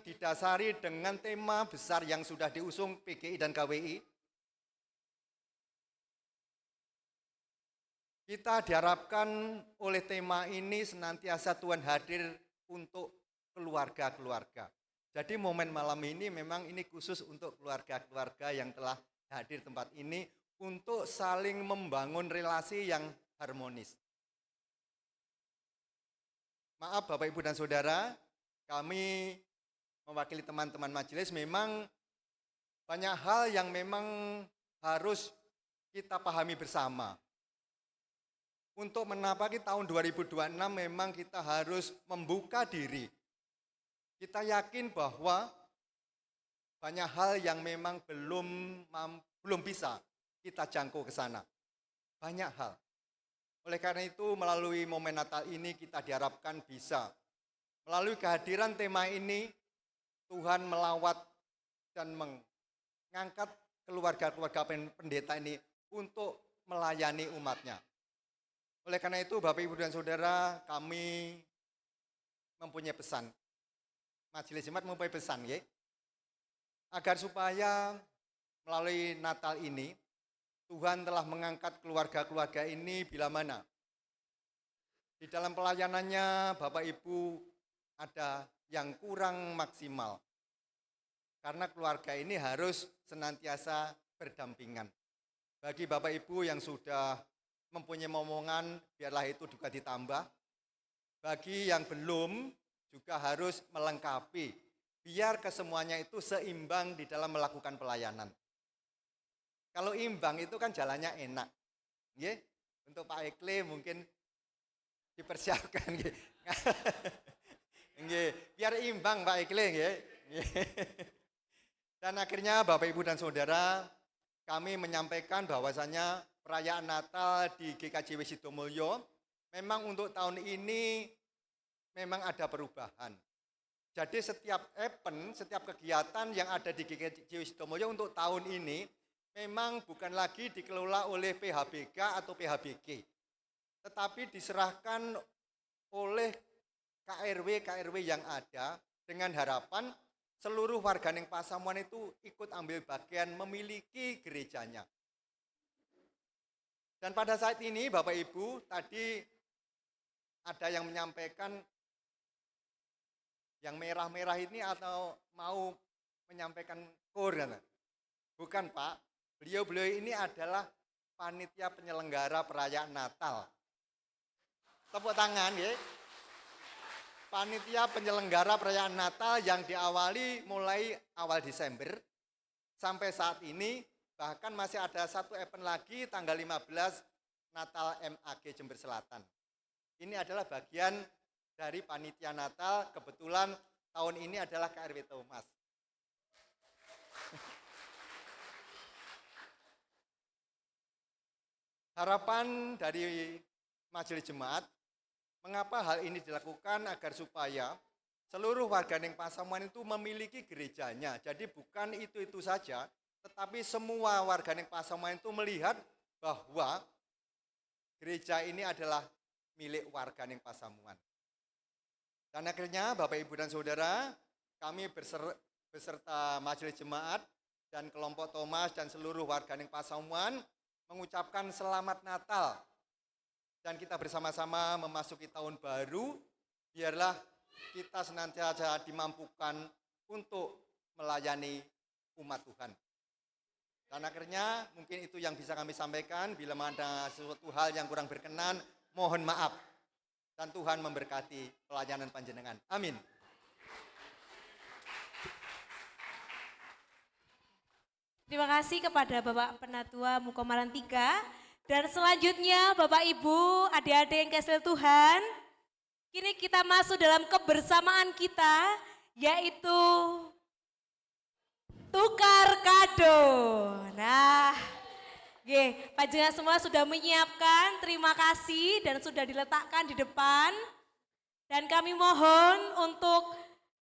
didasari dengan tema besar yang sudah diusung PGI dan KWI, kita diharapkan oleh tema ini senantiasa Tuhan hadir untuk keluarga-keluarga. Jadi momen malam ini memang ini khusus untuk keluarga-keluarga yang telah hadir tempat ini untuk saling membangun relasi yang harmonis. Maaf Bapak Ibu dan Saudara, kami mewakili teman-teman majelis memang banyak hal yang memang harus kita pahami bersama. Untuk menapaki tahun 2026 memang kita harus membuka diri. Kita yakin bahwa banyak hal yang memang belum bisa kita jangkau ke sana. Banyak hal. Oleh karena itu melalui momen Natal ini kita diharapkan bisa. Melalui kehadiran tema ini Tuhan melawat dan mengangkat keluarga-keluarga pendeta ini untuk melayani umatnya. Oleh karena itu Bapak Ibu dan Saudara, kami mempunyai pesan. Majelis Jemaat mempunyai pesan ya. Agar supaya melalui Natal ini Tuhan telah mengangkat keluarga-keluarga ini bila mana di dalam pelayanannya Bapak Ibu ada yang kurang maksimal. Karena keluarga ini harus senantiasa berdampingan. Bagi Bapak Ibu yang sudah mempunyai momongan, biarlah itu juga ditambah. Bagi yang belum, juga harus melengkapi. Biar kesemuanya itu seimbang di dalam melakukan pelayanan. Kalau imbang itu kan jalannya enak. Nggih, untuk Pak Ekle mungkin dipersiapkan. Nggih, biar imbang Pak Ekle. Nggih. Dan akhirnya Bapak Ibu dan Saudara, kami menyampaikan bahwasanya perayaan Natal di GKJW Sidomulyo memang untuk tahun ini memang ada perubahan. Jadi setiap event, setiap kegiatan yang ada di GKJW Sidomulyo untuk tahun ini memang bukan lagi dikelola oleh PHBK atau PHBG, tetapi diserahkan oleh KRW yang ada dengan harapan seluruh warga Neng Pasamuan itu ikut ambil bagian memiliki gerejanya. Dan pada saat ini Bapak Ibu tadi ada yang menyampaikan yang merah-merah ini atau mau menyampaikan kur kan? Bukan Pak, beliau ini adalah panitia penyelenggara perayaan Natal. Tepuk tangan ya. Panitia penyelenggara perayaan Natal yang diawali mulai awal Desember sampai saat ini. Bahkan masih ada satu event lagi tanggal 15 Natal MAG Jember Selatan. Ini adalah bagian dari panitia Natal, kebetulan tahun ini adalah KRW Thomas. Harapan dari Majelis Jemaat, mengapa hal ini dilakukan agar supaya seluruh warga Neng Pasamuan itu memiliki gerejanya. Jadi bukan itu saja, tetapi semua warga Neng Pasamuan itu melihat bahwa gereja ini adalah milik warga Neng Pasamuan. Dan akhirnya Bapak Ibu dan Saudara, kami beserta Majelis Jemaat dan kelompok Thomas dan seluruh warga Neng Pasamuan mengucapkan selamat Natal. Dan kita bersama-sama memasuki tahun baru, biarlah kita senantiasa dimampukan untuk melayani umat Tuhan. Dan akhirnya mungkin itu yang bisa kami sampaikan. Bila ada sesuatu hal yang kurang berkenan, mohon maaf. Dan Tuhan memberkati pelayanan panjenengan. Amin. Terima kasih kepada Bapak Penatua Mukomaran 3. Dan selanjutnya Bapak Ibu, adik-adik yang kasih Tuhan, kini kita masuk dalam kebersamaan kita, yaitu tukar kado. Nah, panjenengan semua sudah menyiapkan, terima kasih dan sudah diletakkan di depan. Dan kami mohon untuk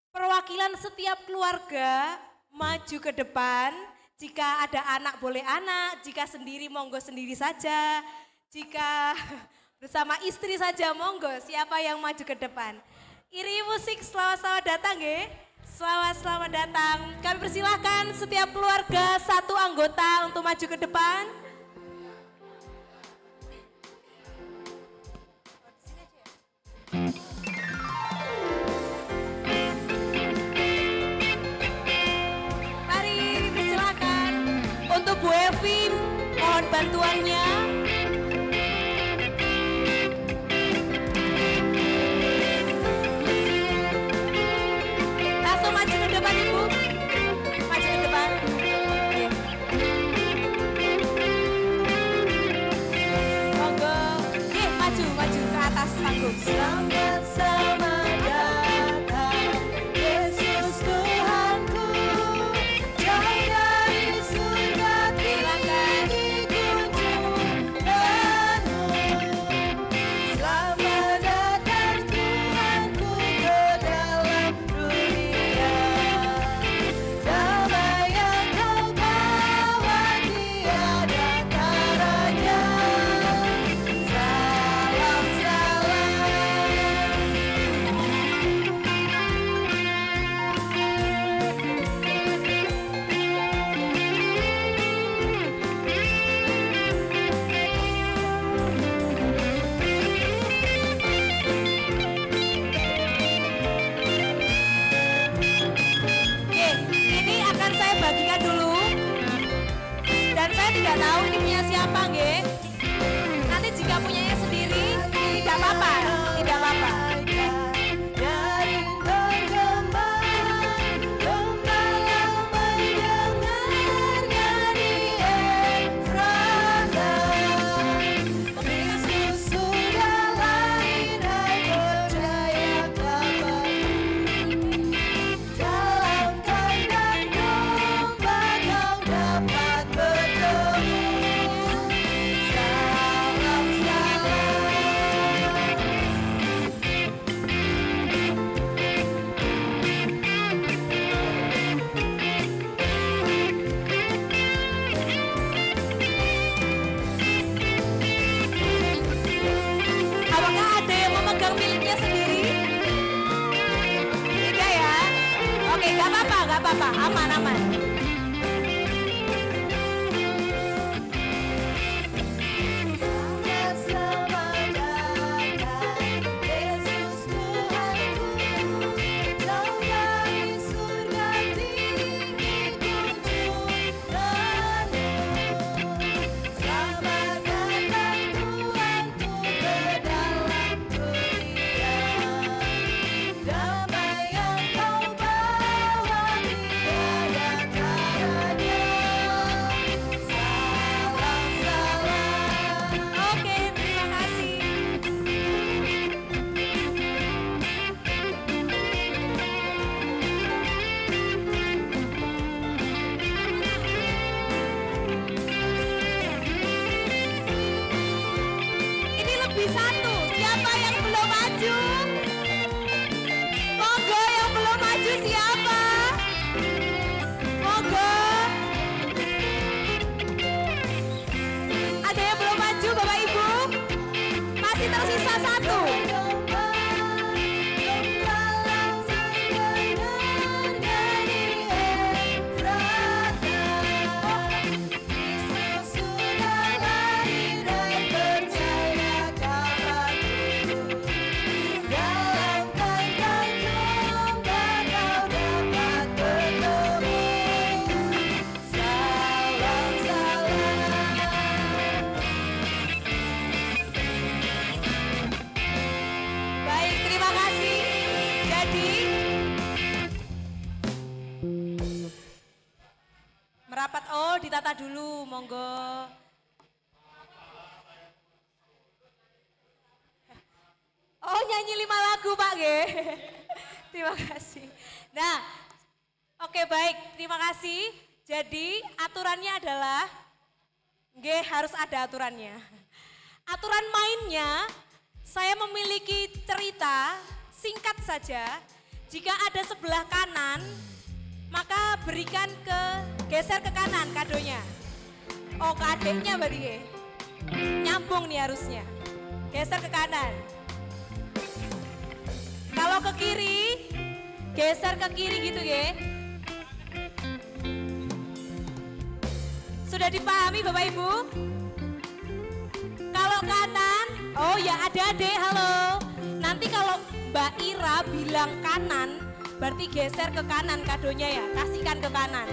perwakilan setiap keluarga maju ke depan Jika ada anak boleh anak, jika sendiri monggo sendiri saja. Jika bersama istri saja monggo, siapa yang maju ke depan. Iri musik, selamat datang ya. Selamat datang. Kami persilahkan setiap keluarga satu anggota untuk maju ke depan. Mari dipersilakan. Untuk Bu Evi, mohon bantuannya. Langsung maju ke depan Ibu. Maju ke depan. Monggo. Maju ke atas panggung. Selamat datang Yesus Tuhanku. Jauh dari surga tinggi kunjunganmu. Selamat datang Tuhanku ke dalam dunia. Damai yang kau bawa tiada taranya. Salam Oke, ini akan saya bagikan dulu. Dan saya tidak tahu ini punya siapa, nggih. Nanti jika punyanya sendiri, tidak apa-apa, tidak apa-apa. Apakah ada yang memegang miliknya sendiri? Tidak ya? Oke, gak apa-apa, aman. Selamat datang Yesus Tuhanku. Jauh dari surga tinggi kunjunganmu. Selamat datang Tuhanku ke dalam dunia. Damai yang kau bawa tiada taranya. Salam. Oke, terima kasih. Ini lebih satu. Siapa yang belum maju? Monggo yang belum maju siapa? Monggo. Ada yang belum maju Bapak Ibu? Masih tersisa satu. Baik, terima kasih. Jadi merapat, ditata dulu, monggo. Nyanyi 5 lagu Pak G. Terima kasih. Nah, oke baik, terima kasih. Jadi aturannya adalah, harus ada aturannya. Aturan mainnya, saya memiliki cerita singkat saja. Jika ada sebelah kanan, maka berikan ke Geser ke kanan kadonya. Oh, ke adiknya berarti ya. Nyambung nih harusnya. Geser ke kanan. Kalau ke kiri, geser ke kiri gitu ya. Sudah dipahami Bapak Ibu? Kalau kanan, oh ya adik-adik halo. Nanti kalau Mbak Ira bilang kanan, berarti geser ke kanan kadonya ya, kasihkan ke kanan.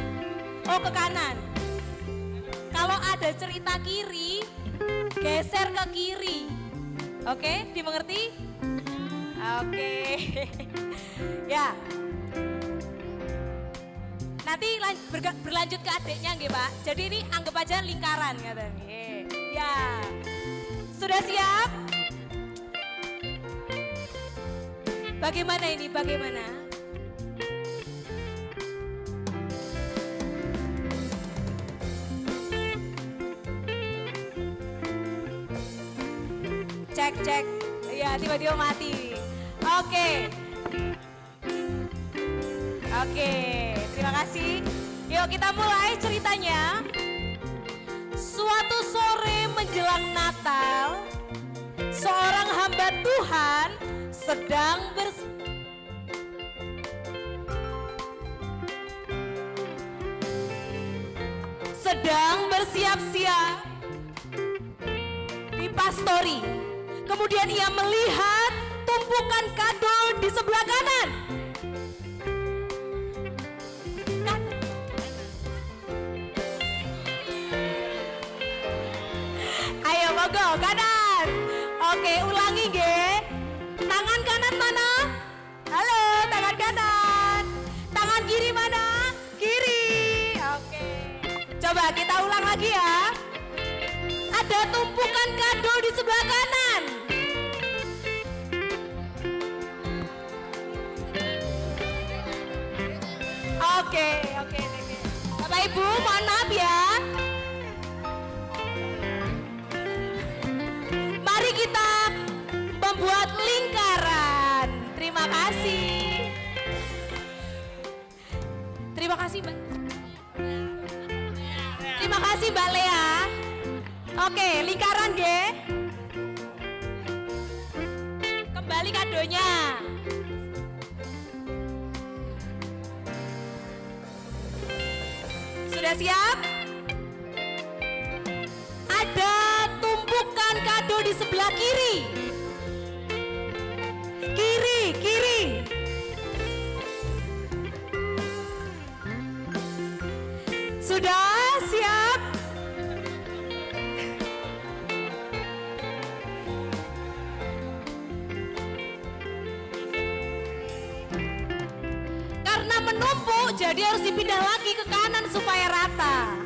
Oh ke kanan. Kalau ada cerita kiri, geser ke kiri. Oke, dimengerti? Oke. Ya. Nanti berlanjut ke adiknya nggih, Pak. Jadi ini anggap aja lingkaran katanya. Ya. Sudah siap? Bagaimana ini? Bagaimana? Cek, cek. Iya, tiba-tiba mati. Oke. Oke, terima kasih. Yuk kita mulai ceritanya. Suatu sore menjelang Natal, seorang hamba Tuhan sedang bersiap-siap di pastori. Kemudian ia melihat tumpukan kado di sebelah kanan. Ayo monggo kanan. Oke, ulangi nggih. Tangan kanan mana? Halo, tangan kanan. Tangan kiri mana? Kiri. Oke. Coba kita ulang lagi ya. Ada tumpukan kado di sebelah kanan. Oke. Bapak Ibu, mohon maaf ya. Mari kita membuat lingkaran. Terima kasih. Terima kasih, Mbak. Terima kasih, Mbak Lea. Oke, lingkaran, Ge. Kembali kadonya. Sudah siap? Ada tumpukan kado di sebelah kiri. Kiri. Sudah siap? Karena menumpuk, jadi harus dipindah lagi ke kanan supaya rata.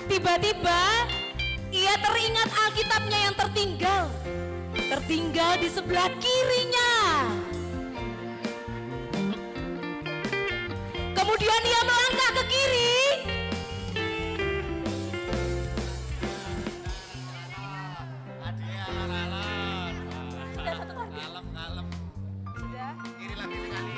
Tiba-tiba ia teringat Alkitabnya yang tertinggal di sebelah kirinya. Kemudian ia melangkah ke kiri. Sudah satu kali. Sudah. Kiri lagi sekali.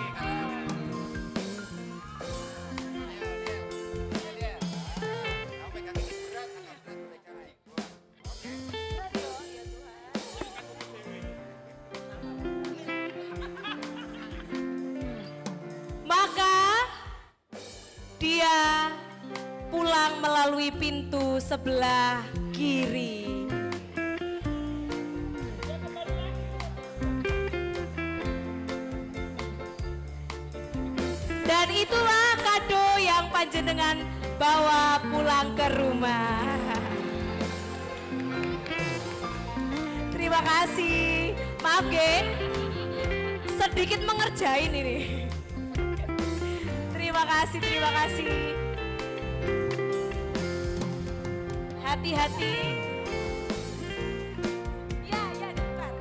Maka dia pulang melalui pintu sebelah kiri. Dan itulah kado yang panjenengan bawa pulang ke rumah. Terima kasih. Maaf, Gen. Sedikit mengerjain ini. Terima kasih. Hati-hati. Ya, dekat.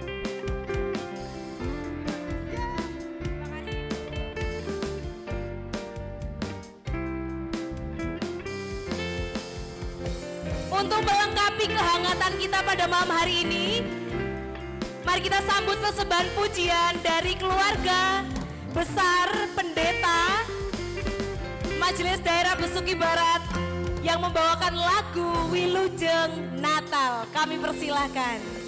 Ya, terima kasih. Untuk melengkapi kehangatan kita pada malam hari ini, Mari kita sambut persembahan pujian dari keluarga besar pendeta Majelis Daerah Besuki Barat yang membawakan lagu Wilujeng Natal. Kami persilahkan.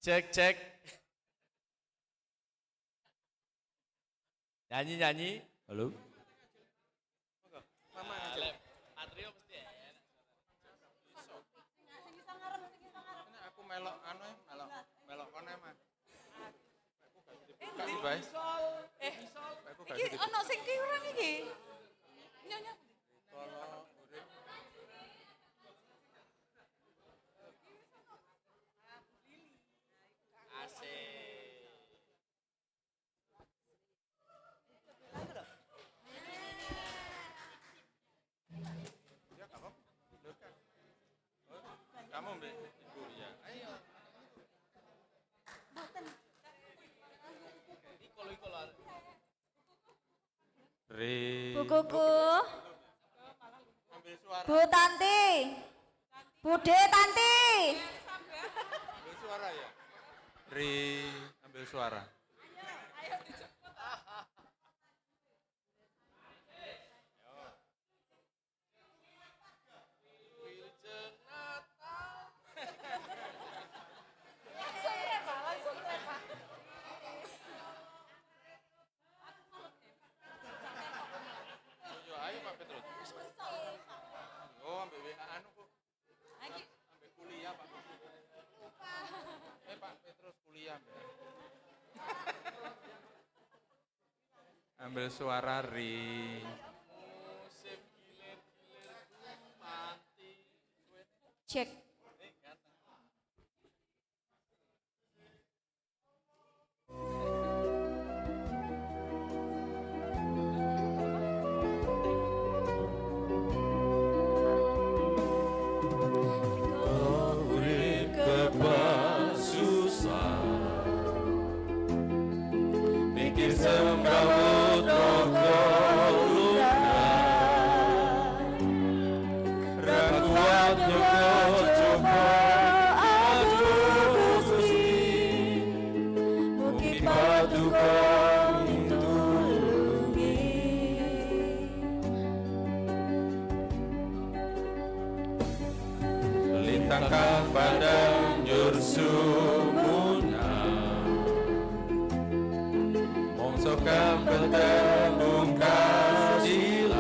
Cek, cek. Nyanyi. Halo. Aku melok melok kene mah. Iki ono sing kurang iki. Nyonya. Kamu mbak ibu ya. Ayo. Bu Kuku, Bu Tanti, Bude Tanti. Ambil suara ya. Ambil suara. Ambil suara Ri. Cek. Semrawut roko Rakuat coba aduh Gusti Mungkin paduka tulungi Lintangkan padang njur sumuna Mongsokan bertembung kasilan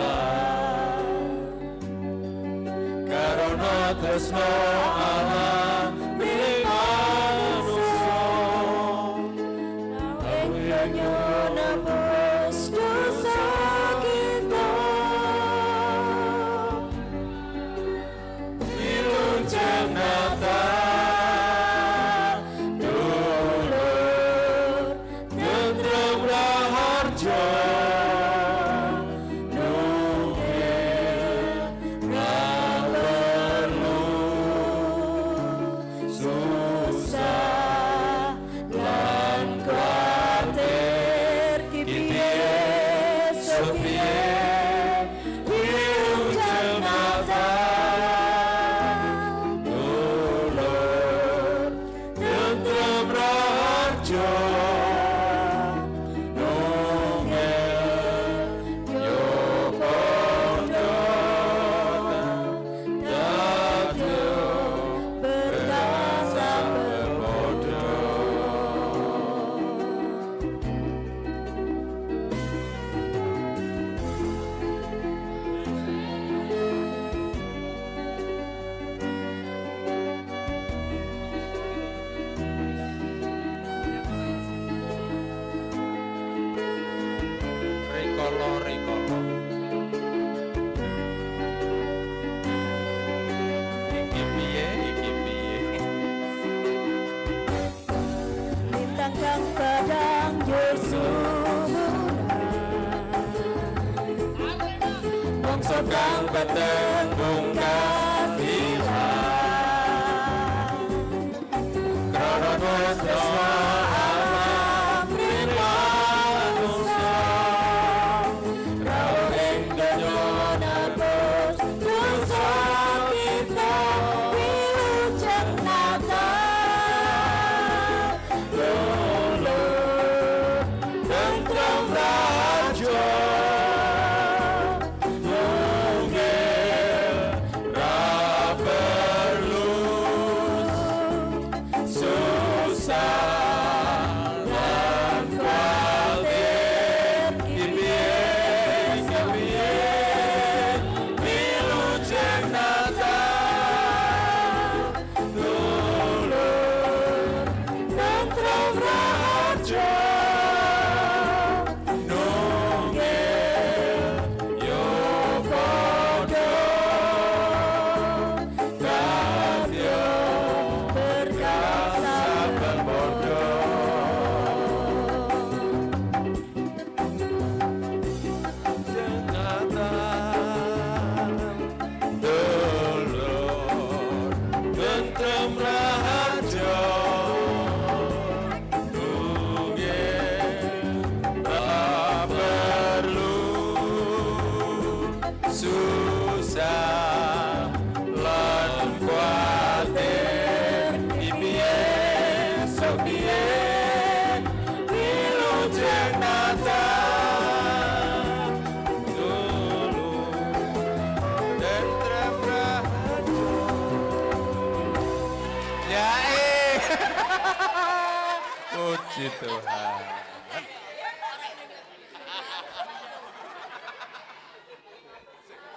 Karono tresno alam milik manusia Awianyo nebus dosa kita Wilujeng Natal dulur tentrem raharjo nukil raperlu sepiye wilujeng Natal dulur tentrem raharja nongeng yo padha dadya berkasa berpodo. Rikolo, rikolo. Iki piye, iki piye. Lintang kang padang Yesus mongso kang peteng bungkas ilang krana tresna alam rinangsa rawuh ing donya nebus dosa kita wilujeng Natal dulur tentrem raharja nunggil ra perlu susah lan kuatir piye piye wilujeng Natal dulur tentrem raharja nunggil yo padha dadya berkasa berpodo. Dulur tentrem raharja nunggil ra perlu susah lan kuatir piye sepiye wilujeng Natal dulur tentrem raharja. Ya puji Tuhan.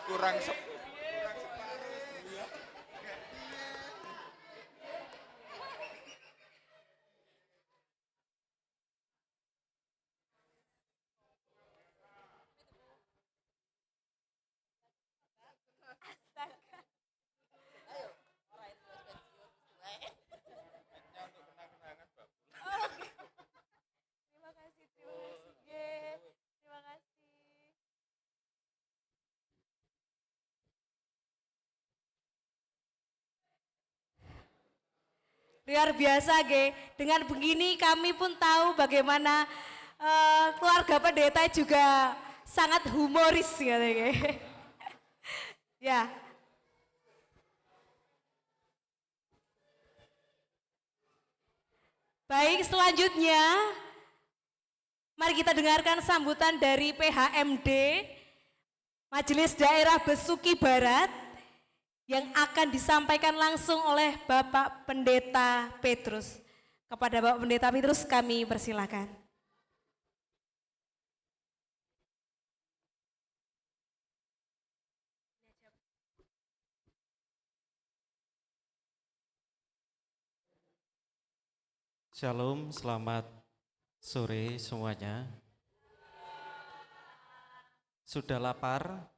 Kurang Terima kasih, Ge. Terima kasih. Luar biasa, Ge. Dengan begini kami pun tahu bagaimana keluarga pendeta juga sangat humoris, gitu, Ge. Ya. Baik, selanjutnya mari kita dengarkan sambutan dari PHMD Majelis Daerah Besuki Barat yang akan disampaikan langsung oleh Bapak Pendeta Petrus. Kepada Bapak Pendeta Petrus kami persilakan. Shalom, selamat sore semuanya. Sudah lapar?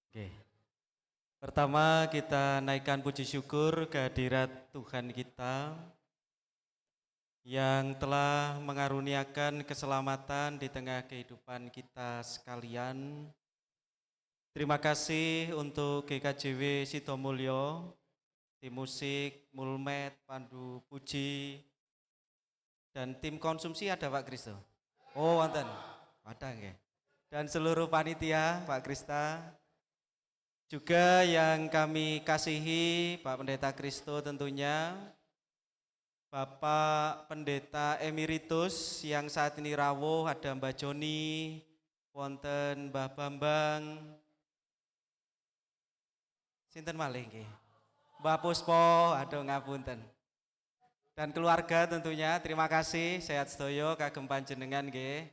Oke. Pertama kita naikkan puji syukur kehadirat Tuhan kita yang telah mengaruniakan keselamatan di tengah kehidupan kita sekalian. Terima kasih untuk GKJW Sidomulyo, tim musik, Mulmet, Pandu Puji, dan tim konsumsi ada Pak Kristo? Oh, wonten. Ada nggih. Dan seluruh panitia, Pak Krista, juga yang kami kasihi, Pak Pendeta Kristo tentunya, Bapak Pendeta Emeritus yang saat ini rawuh, ada Mbak Joni, wonten Mbah Bambang, sinten malih nggih? Mbak Puspo, aduh ngapunten. Dan keluarga tentunya, terima kasih, sehat sedoyo kagem panjenengan nggih.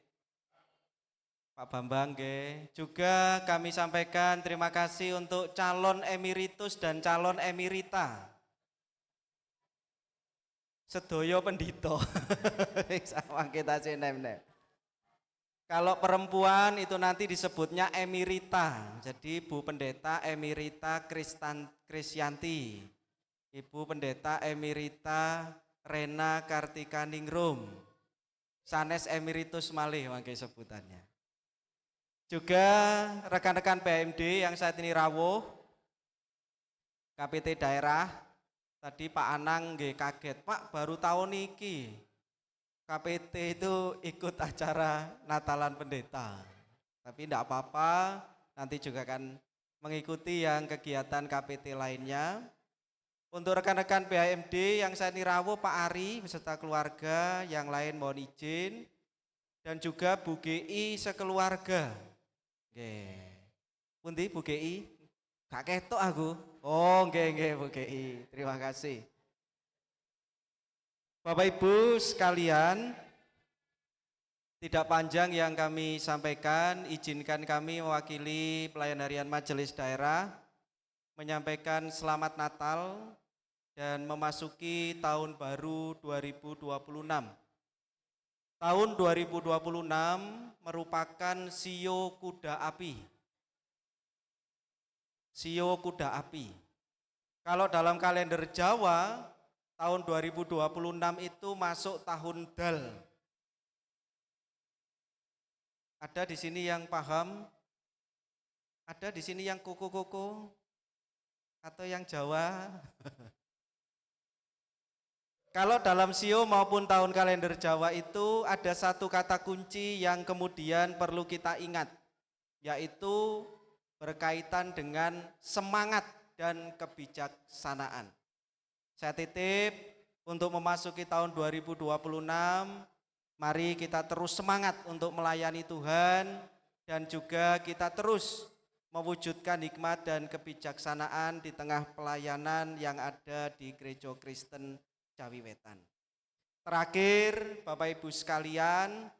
Pak Bambang nggih. Juga kami sampaikan terima kasih untuk calon emeritus dan calon emerita. Sedoyo pendito. Sama kita nem-nem. Kalau perempuan itu nanti disebutnya emerita. Jadi Bu Pendeta Emerita Krisyanti. Ibu Pendeta Emerita Rena Kartika Ningrum. Sanes emeritus malih mangke sebutannya. Juga rekan-rekan PMD yang saat ini rawuh, KPT daerah. Tadi Pak Anang nggih kaget, Pak baru tahun niki KPT itu ikut acara Natalan Pendeta. Tapi tidak apa-apa, nanti juga akan mengikuti yang kegiatan KPT lainnya. Untuk rekan-rekan BHMD yang saat ini rawuh, Pak Ari beserta keluarga, yang lain mohon izin. Dan juga Bu GI sekeluarga. Oke. Pundi Bu GI? Gak ketok aku. Oh, nggih Bu GI. Terima kasih. Bapak Ibu sekalian, tidak panjang yang kami sampaikan, izinkan kami mewakili pelayan harian Majelis Daerah menyampaikan selamat Natal dan memasuki tahun baru 2026. Tahun 2026 merupakan Sio Kuda Api. Sio Kuda Api. Kalau dalam kalender Jawa, tahun 2026 itu masuk tahun Dal. Ada di sini yang paham? Ada di sini yang koko-koko? Atau yang Jawa? Kalau dalam Sio maupun tahun kalender Jawa itu ada satu kata kunci yang kemudian perlu kita ingat, yaitu berkaitan dengan semangat dan kebijaksanaan. Saya titip untuk memasuki tahun 2026, mari kita terus semangat untuk melayani Tuhan dan juga kita terus mewujudkan hikmat dan kebijaksanaan di tengah pelayanan yang ada di Gereja Kristen Cawiwetan. Terakhir, Bapak Ibu sekalian,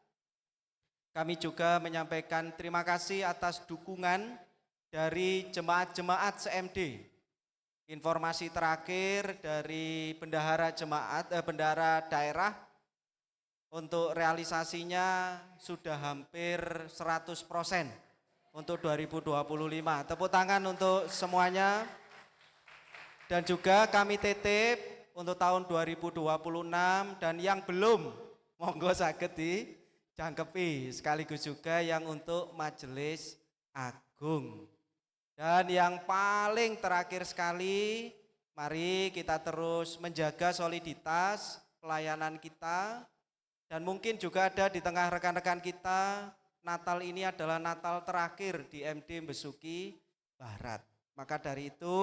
kami juga menyampaikan terima kasih atas dukungan dari jemaat-jemaat CMD. Informasi terakhir dari bendahara daerah untuk realisasinya sudah hampir 100% untuk 2025. Tepuk tangan untuk semuanya. Dan juga kami titip untuk tahun 2026 dan yang belum monggo saged dijangkepi, sekaligus juga yang untuk Majelis Agung. Dan yang paling terakhir sekali, mari kita terus menjaga soliditas pelayanan kita. Dan mungkin juga ada di tengah rekan-rekan kita, Natal ini adalah Natal terakhir di MD Besuki Barat. Maka dari itu,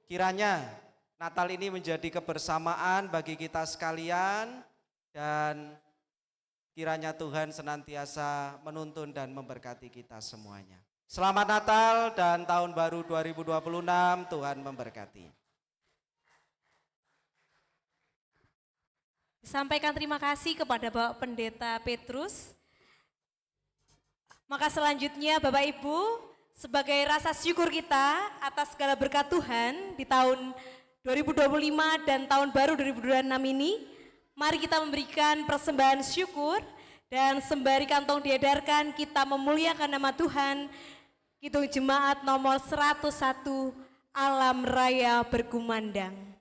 kiranya Natal ini menjadi kebersamaan bagi kita sekalian dan kiranya Tuhan senantiasa menuntun dan memberkati kita semuanya. Selamat Natal dan Tahun Baru 2026, Tuhan memberkati. Sampaikan terima kasih kepada Bapak Pendeta Petrus. Maka selanjutnya Bapak Ibu, sebagai rasa syukur kita atas segala berkat Tuhan di tahun 2025 dan tahun baru 2026 ini, mari kita memberikan persembahan syukur dan sembari kantong diedarkan kita memuliakan nama Tuhan. Kidung Jemaat nomor 101, Alam Raya Berkumandang.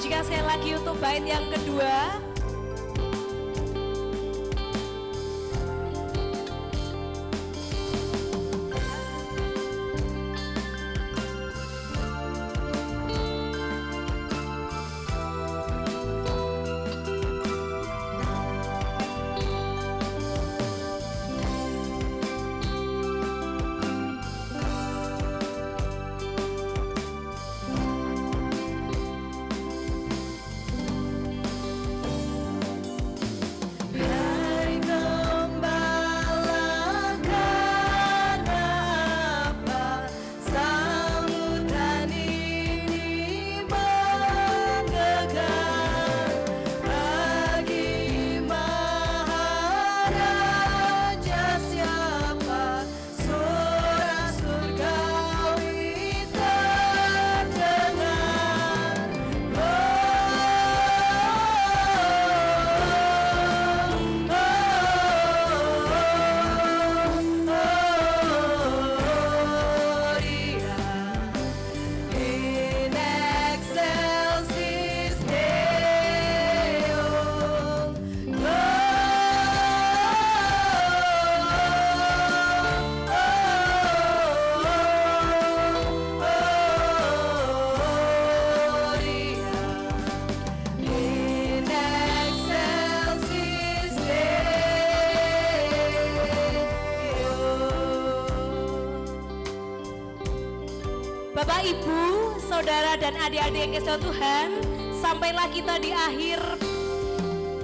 sajikan sekali lagi untuk bait yang kedua. Bapak, Ibu, Saudara, dan adik-adik yang kasih Tuhan, sampailah kita di akhir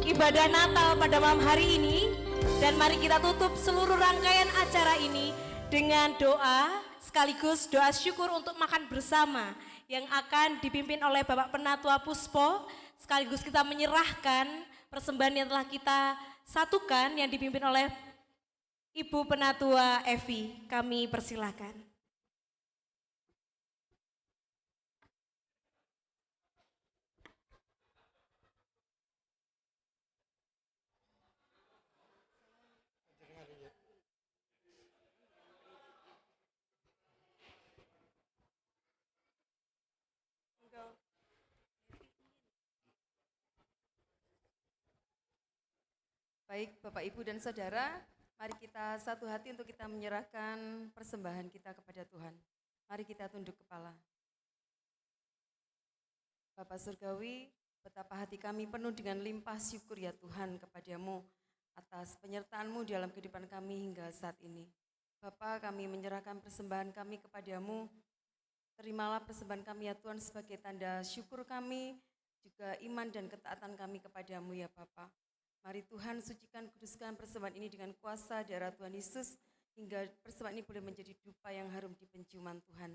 ibadah Natal pada malam hari ini. Dan mari kita tutup seluruh rangkaian acara ini dengan doa, sekaligus doa syukur untuk makan bersama yang akan dipimpin oleh Bapak Penatua Puspo. Sekaligus kita menyerahkan persembahan yang telah kita satukan yang dipimpin oleh Ibu Penatua Evi. Kami persilahkan. Baik Bapak Ibu dan Saudara, mari kita satu hati untuk kita menyerahkan persembahan kita kepada Tuhan. Mari kita tunduk kepala. Bapak Surgawi, betapa hati kami penuh dengan limpah syukur ya Tuhan kepadamu atas penyertaan-Mu dalam kehidupan kami hingga saat ini. Bapa, kami menyerahkan persembahan kami kepadamu. Terimalah persembahan kami ya Tuhan sebagai tanda syukur kami, juga iman dan ketaatan kami kepadamu ya Bapa. Mari Tuhan sucikan, kuduskan persembahan ini dengan kuasa darah Tuhan Yesus, hingga persembahan ini boleh menjadi dupa yang harum di penciuman Tuhan.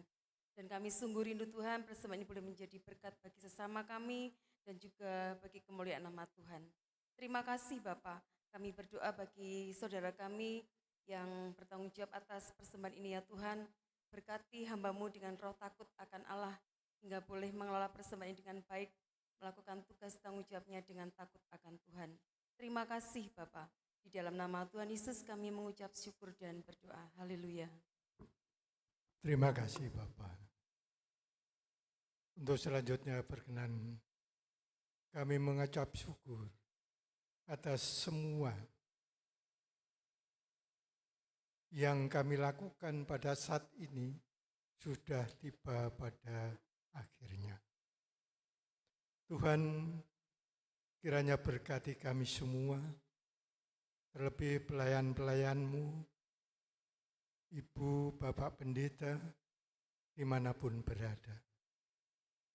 Dan kami sungguh rindu Tuhan, persembahan ini boleh menjadi berkat bagi sesama kami, dan juga bagi kemuliaan nama Tuhan. Terima kasih Bapak, kami berdoa bagi saudara kami yang bertanggung jawab atas persembahan ini ya Tuhan. Berkati hamba-Mu dengan roh takut akan Allah, hingga boleh mengelola persembahan ini dengan baik, melakukan tugas tanggung jawabnya dengan takut akan Tuhan. Terima kasih Bapak. Di dalam nama Tuhan Yesus kami mengucap syukur dan berdoa. Haleluya. Terima kasih Bapak. Untuk selanjutnya berkenan kami mengucap syukur atas semua yang kami lakukan pada saat ini sudah tiba pada akhirnya. Tuhan, kiranya berkati kami semua, terlebih pelayan-pelayan-Mu, Ibu, Bapak Pendeta, dimanapun berada.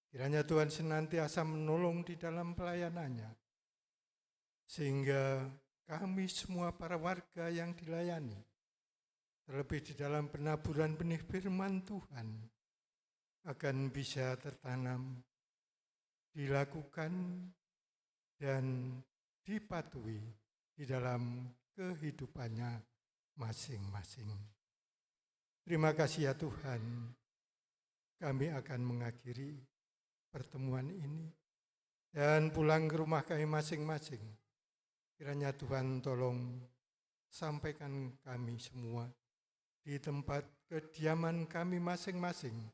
Kiranya Tuhan senantiasa menolong di dalam pelayanannya, sehingga kami semua para warga yang dilayani, terlebih di dalam penaburan benih firman Tuhan, akan bisa tertanam, dilakukan, dan dipatuhi di dalam kehidupannya masing-masing. Terima kasih ya Tuhan, kami akan mengakhiri pertemuan ini dan pulang ke rumah kami masing-masing. Kiranya Tuhan tolong sampaikan kami semua di tempat kediaman kami masing-masing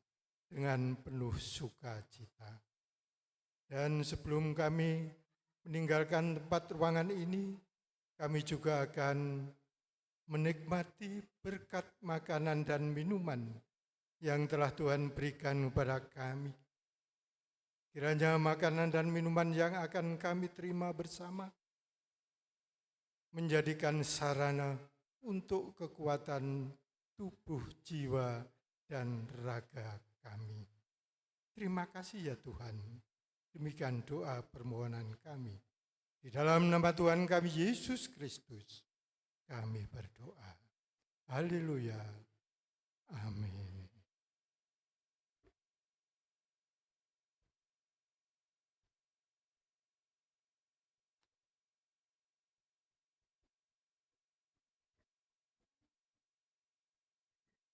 dengan penuh sukacita. Dan sebelum kami meninggalkan tempat ruangan ini, kami juga akan menikmati berkat makanan dan minuman yang telah Tuhan berikan kepada kami. Kiranya makanan dan minuman yang akan kami terima bersama menjadikan sarana untuk kekuatan tubuh, jiwa, dan raga kami. Terima kasih ya Tuhan. Demikian doa permohonan kami. Di dalam nama Tuhan kami Yesus Kristus, kami berdoa. Haleluya. Amin.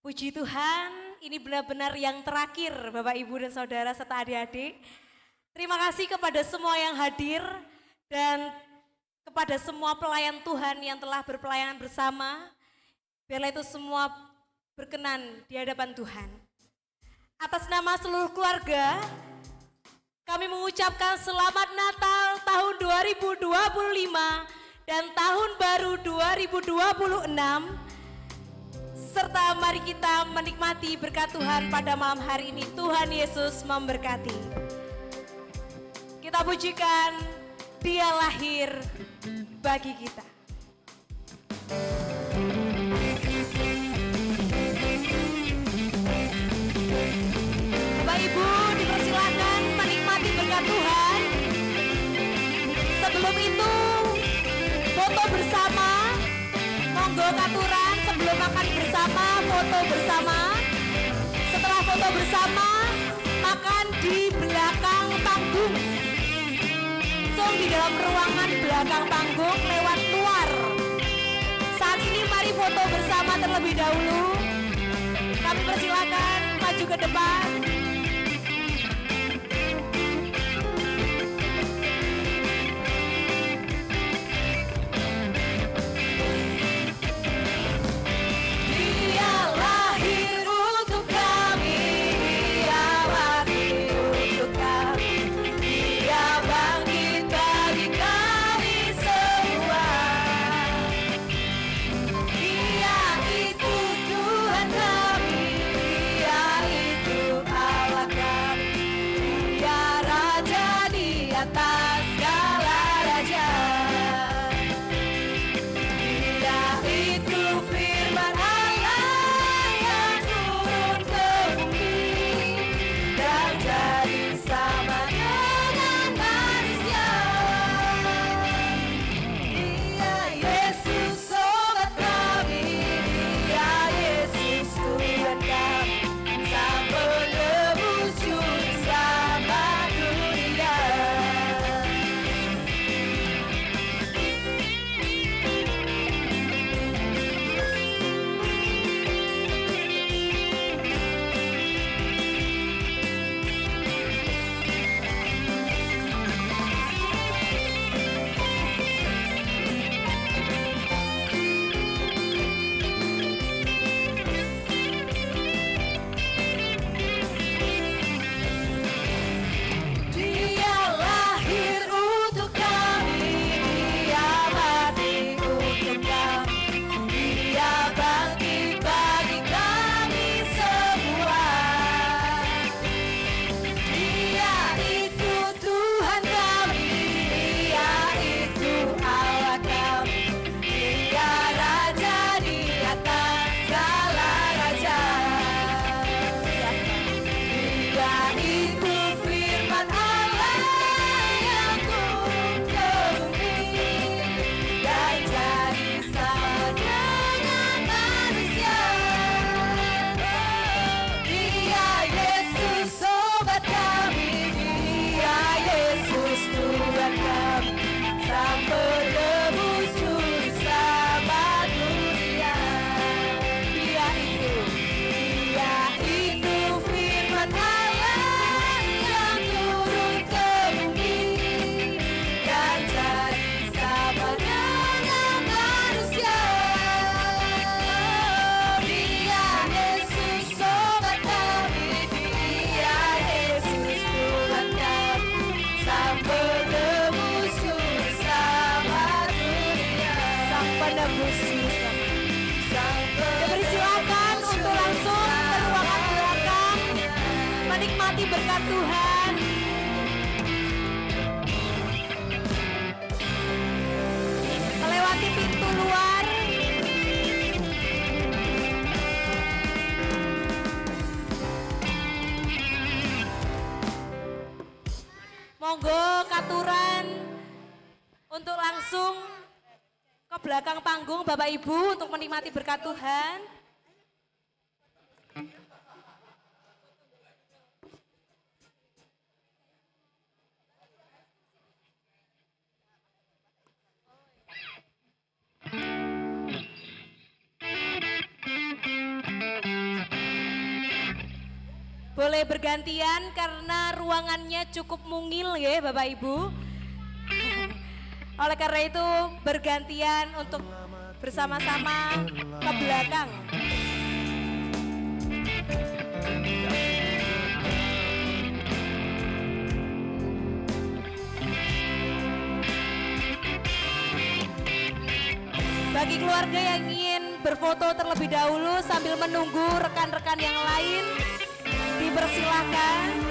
Puji Tuhan, ini benar-benar yang terakhir Bapak Ibu dan Saudara serta adik-adik. Terima kasih kepada semua yang hadir dan kepada semua pelayan Tuhan yang telah berpelayanan bersama. Biarlah itu semua berkenan di hadapan Tuhan. Atas nama seluruh keluarga, kami mengucapkan selamat Natal tahun 2025 dan tahun baru 2026. Serta mari kita menikmati berkat Tuhan pada malam hari ini. Tuhan Yesus memberkati. Kita pujikan, Dia lahir bagi kita. Bapak Ibu dipersilakan menikmati berkat Tuhan. Sebelum itu foto bersama, monggo katuran sebelum makan bersama, foto bersama. Setelah foto bersama, makan di belakang panggung. Di dalam ruangan belakang panggung lewat luar. Saat ini mari foto bersama terlebih dahulu. Kami persilakan maju ke depan. Dia lahir untuk kami, Dia mati untuk kami, Dia bangkit bagi kami semua. Dia itu Tuhan kami, Dia itu Allah kami, Dia Raja di atas segala raja. Dia itu firman Allah yang turun ke bumi dan jadi sama dengan manusia. Dia Yesus sobat kami, Dia Yesus Tuhan kami, Sang penebus juru selamat dunia. Tuhan. Melewati pintu luar. Monggo katuran untuk langsung ke belakang panggung Bapak Ibu untuk menikmati berkat Tuhan. Boleh bergantian karena ruangannya cukup mungil ya Bapak Ibu. Oleh karena itu bergantian untuk bersama-sama ke belakang. Bagi keluarga yang ingin berfoto terlebih dahulu sambil menunggu rekan-rekan yang lain, dipersilahkan.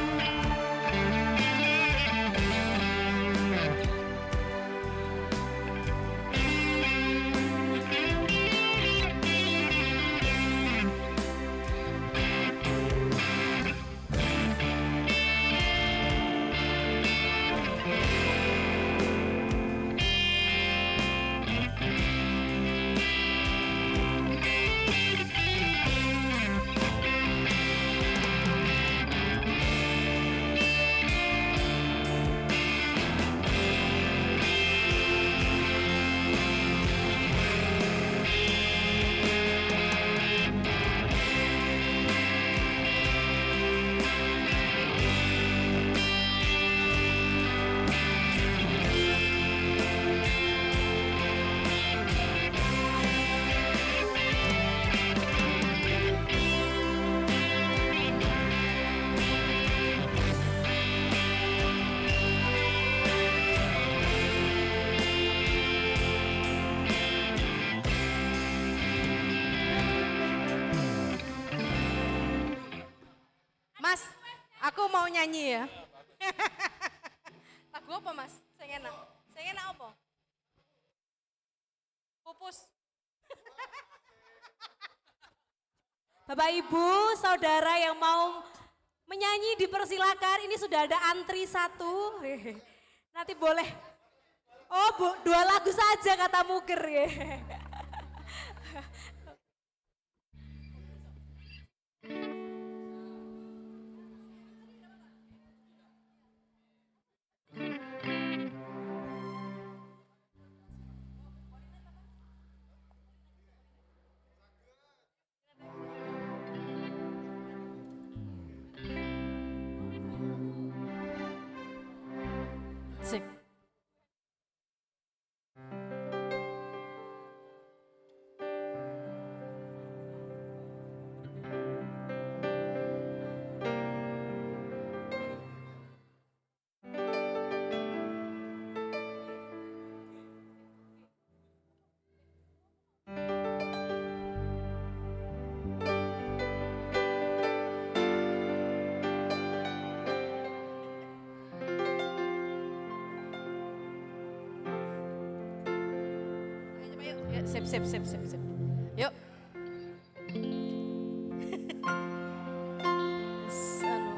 Mas, aku mau nyanyi ya. Lagu apa mas? Saya enak. Saya enak apa? Pupus. Bapak Ibu, saudara yang mau menyanyi dipersilakan. Ini sudah ada antri satu. Nanti boleh. Oh, 2 lagu saja kata Muger ya. Sik. Sip. Yuk.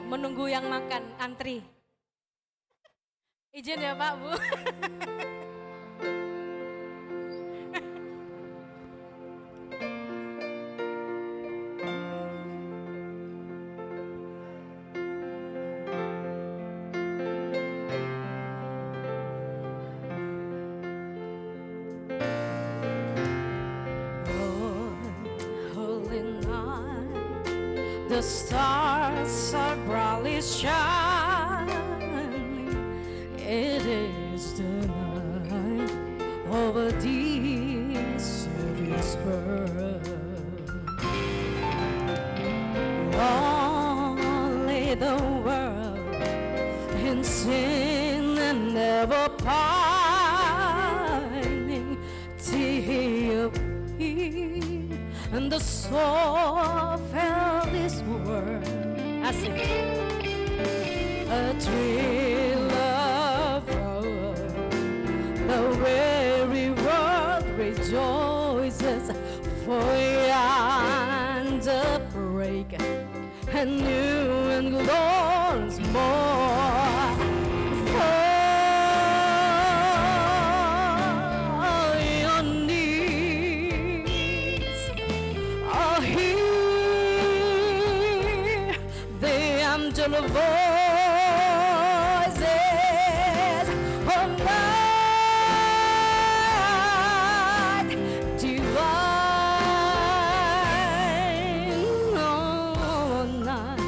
Menunggu yang makan, antri. Izin ya Pak, Bu. The stars are brightly shining. It is the night of a deep serious birth. Only the world in sin and never pining till and the soul felt this world. Asik. a thrill of love. The weary world rejoices for yonder break, and new and glorious more. For your needs are here, the angel voices of night divine. Oh, night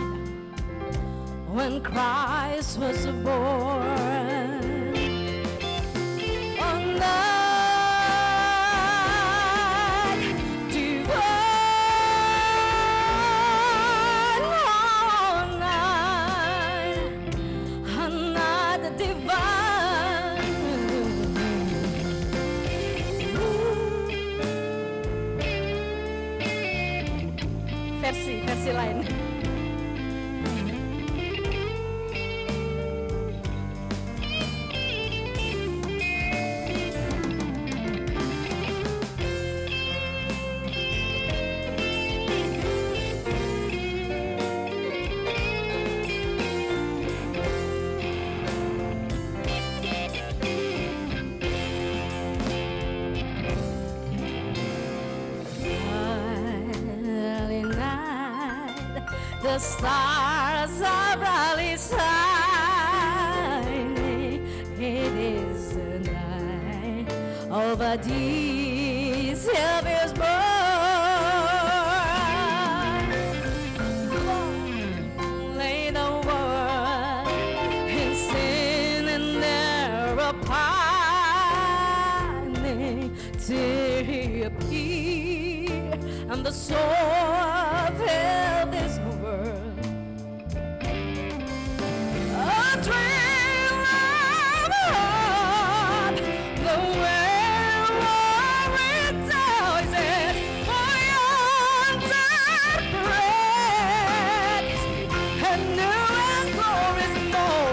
when Christ was born. Oh, night divine. Oh, night, a night divine. Versi lain. Early night, the stars are brightly shining. It is the night of a dear Savior's born. Lay the world in sin and error pining till He appear, and the soul fill this world. A thrill of hope, the world rejoices for yonder breath, and new and glorious more.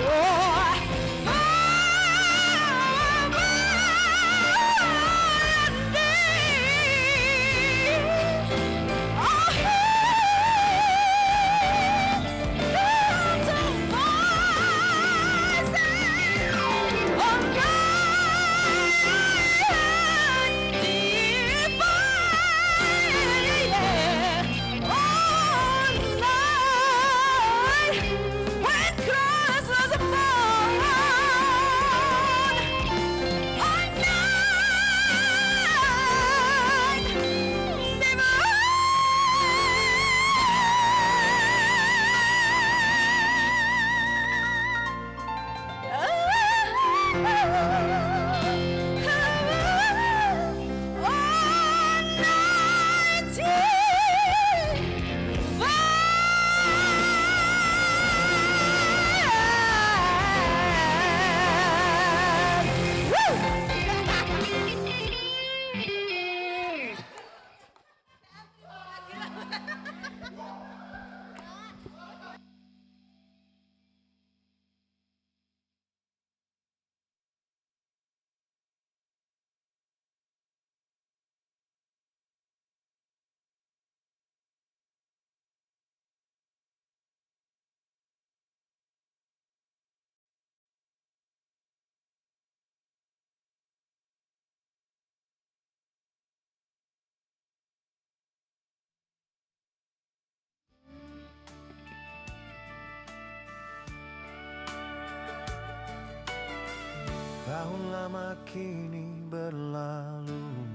Tahun lama kini berlalu,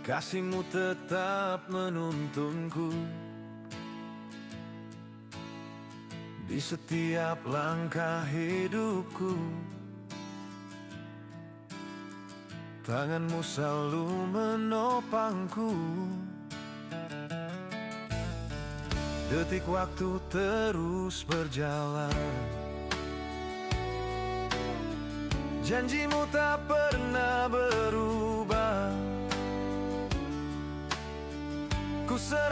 kasihmu tetap menuntunku di setiap langkah hidupku. Tanganmu selalu menopangku. Detik waktu terus berjalan, janjimu tak pernah berubah. Ku serah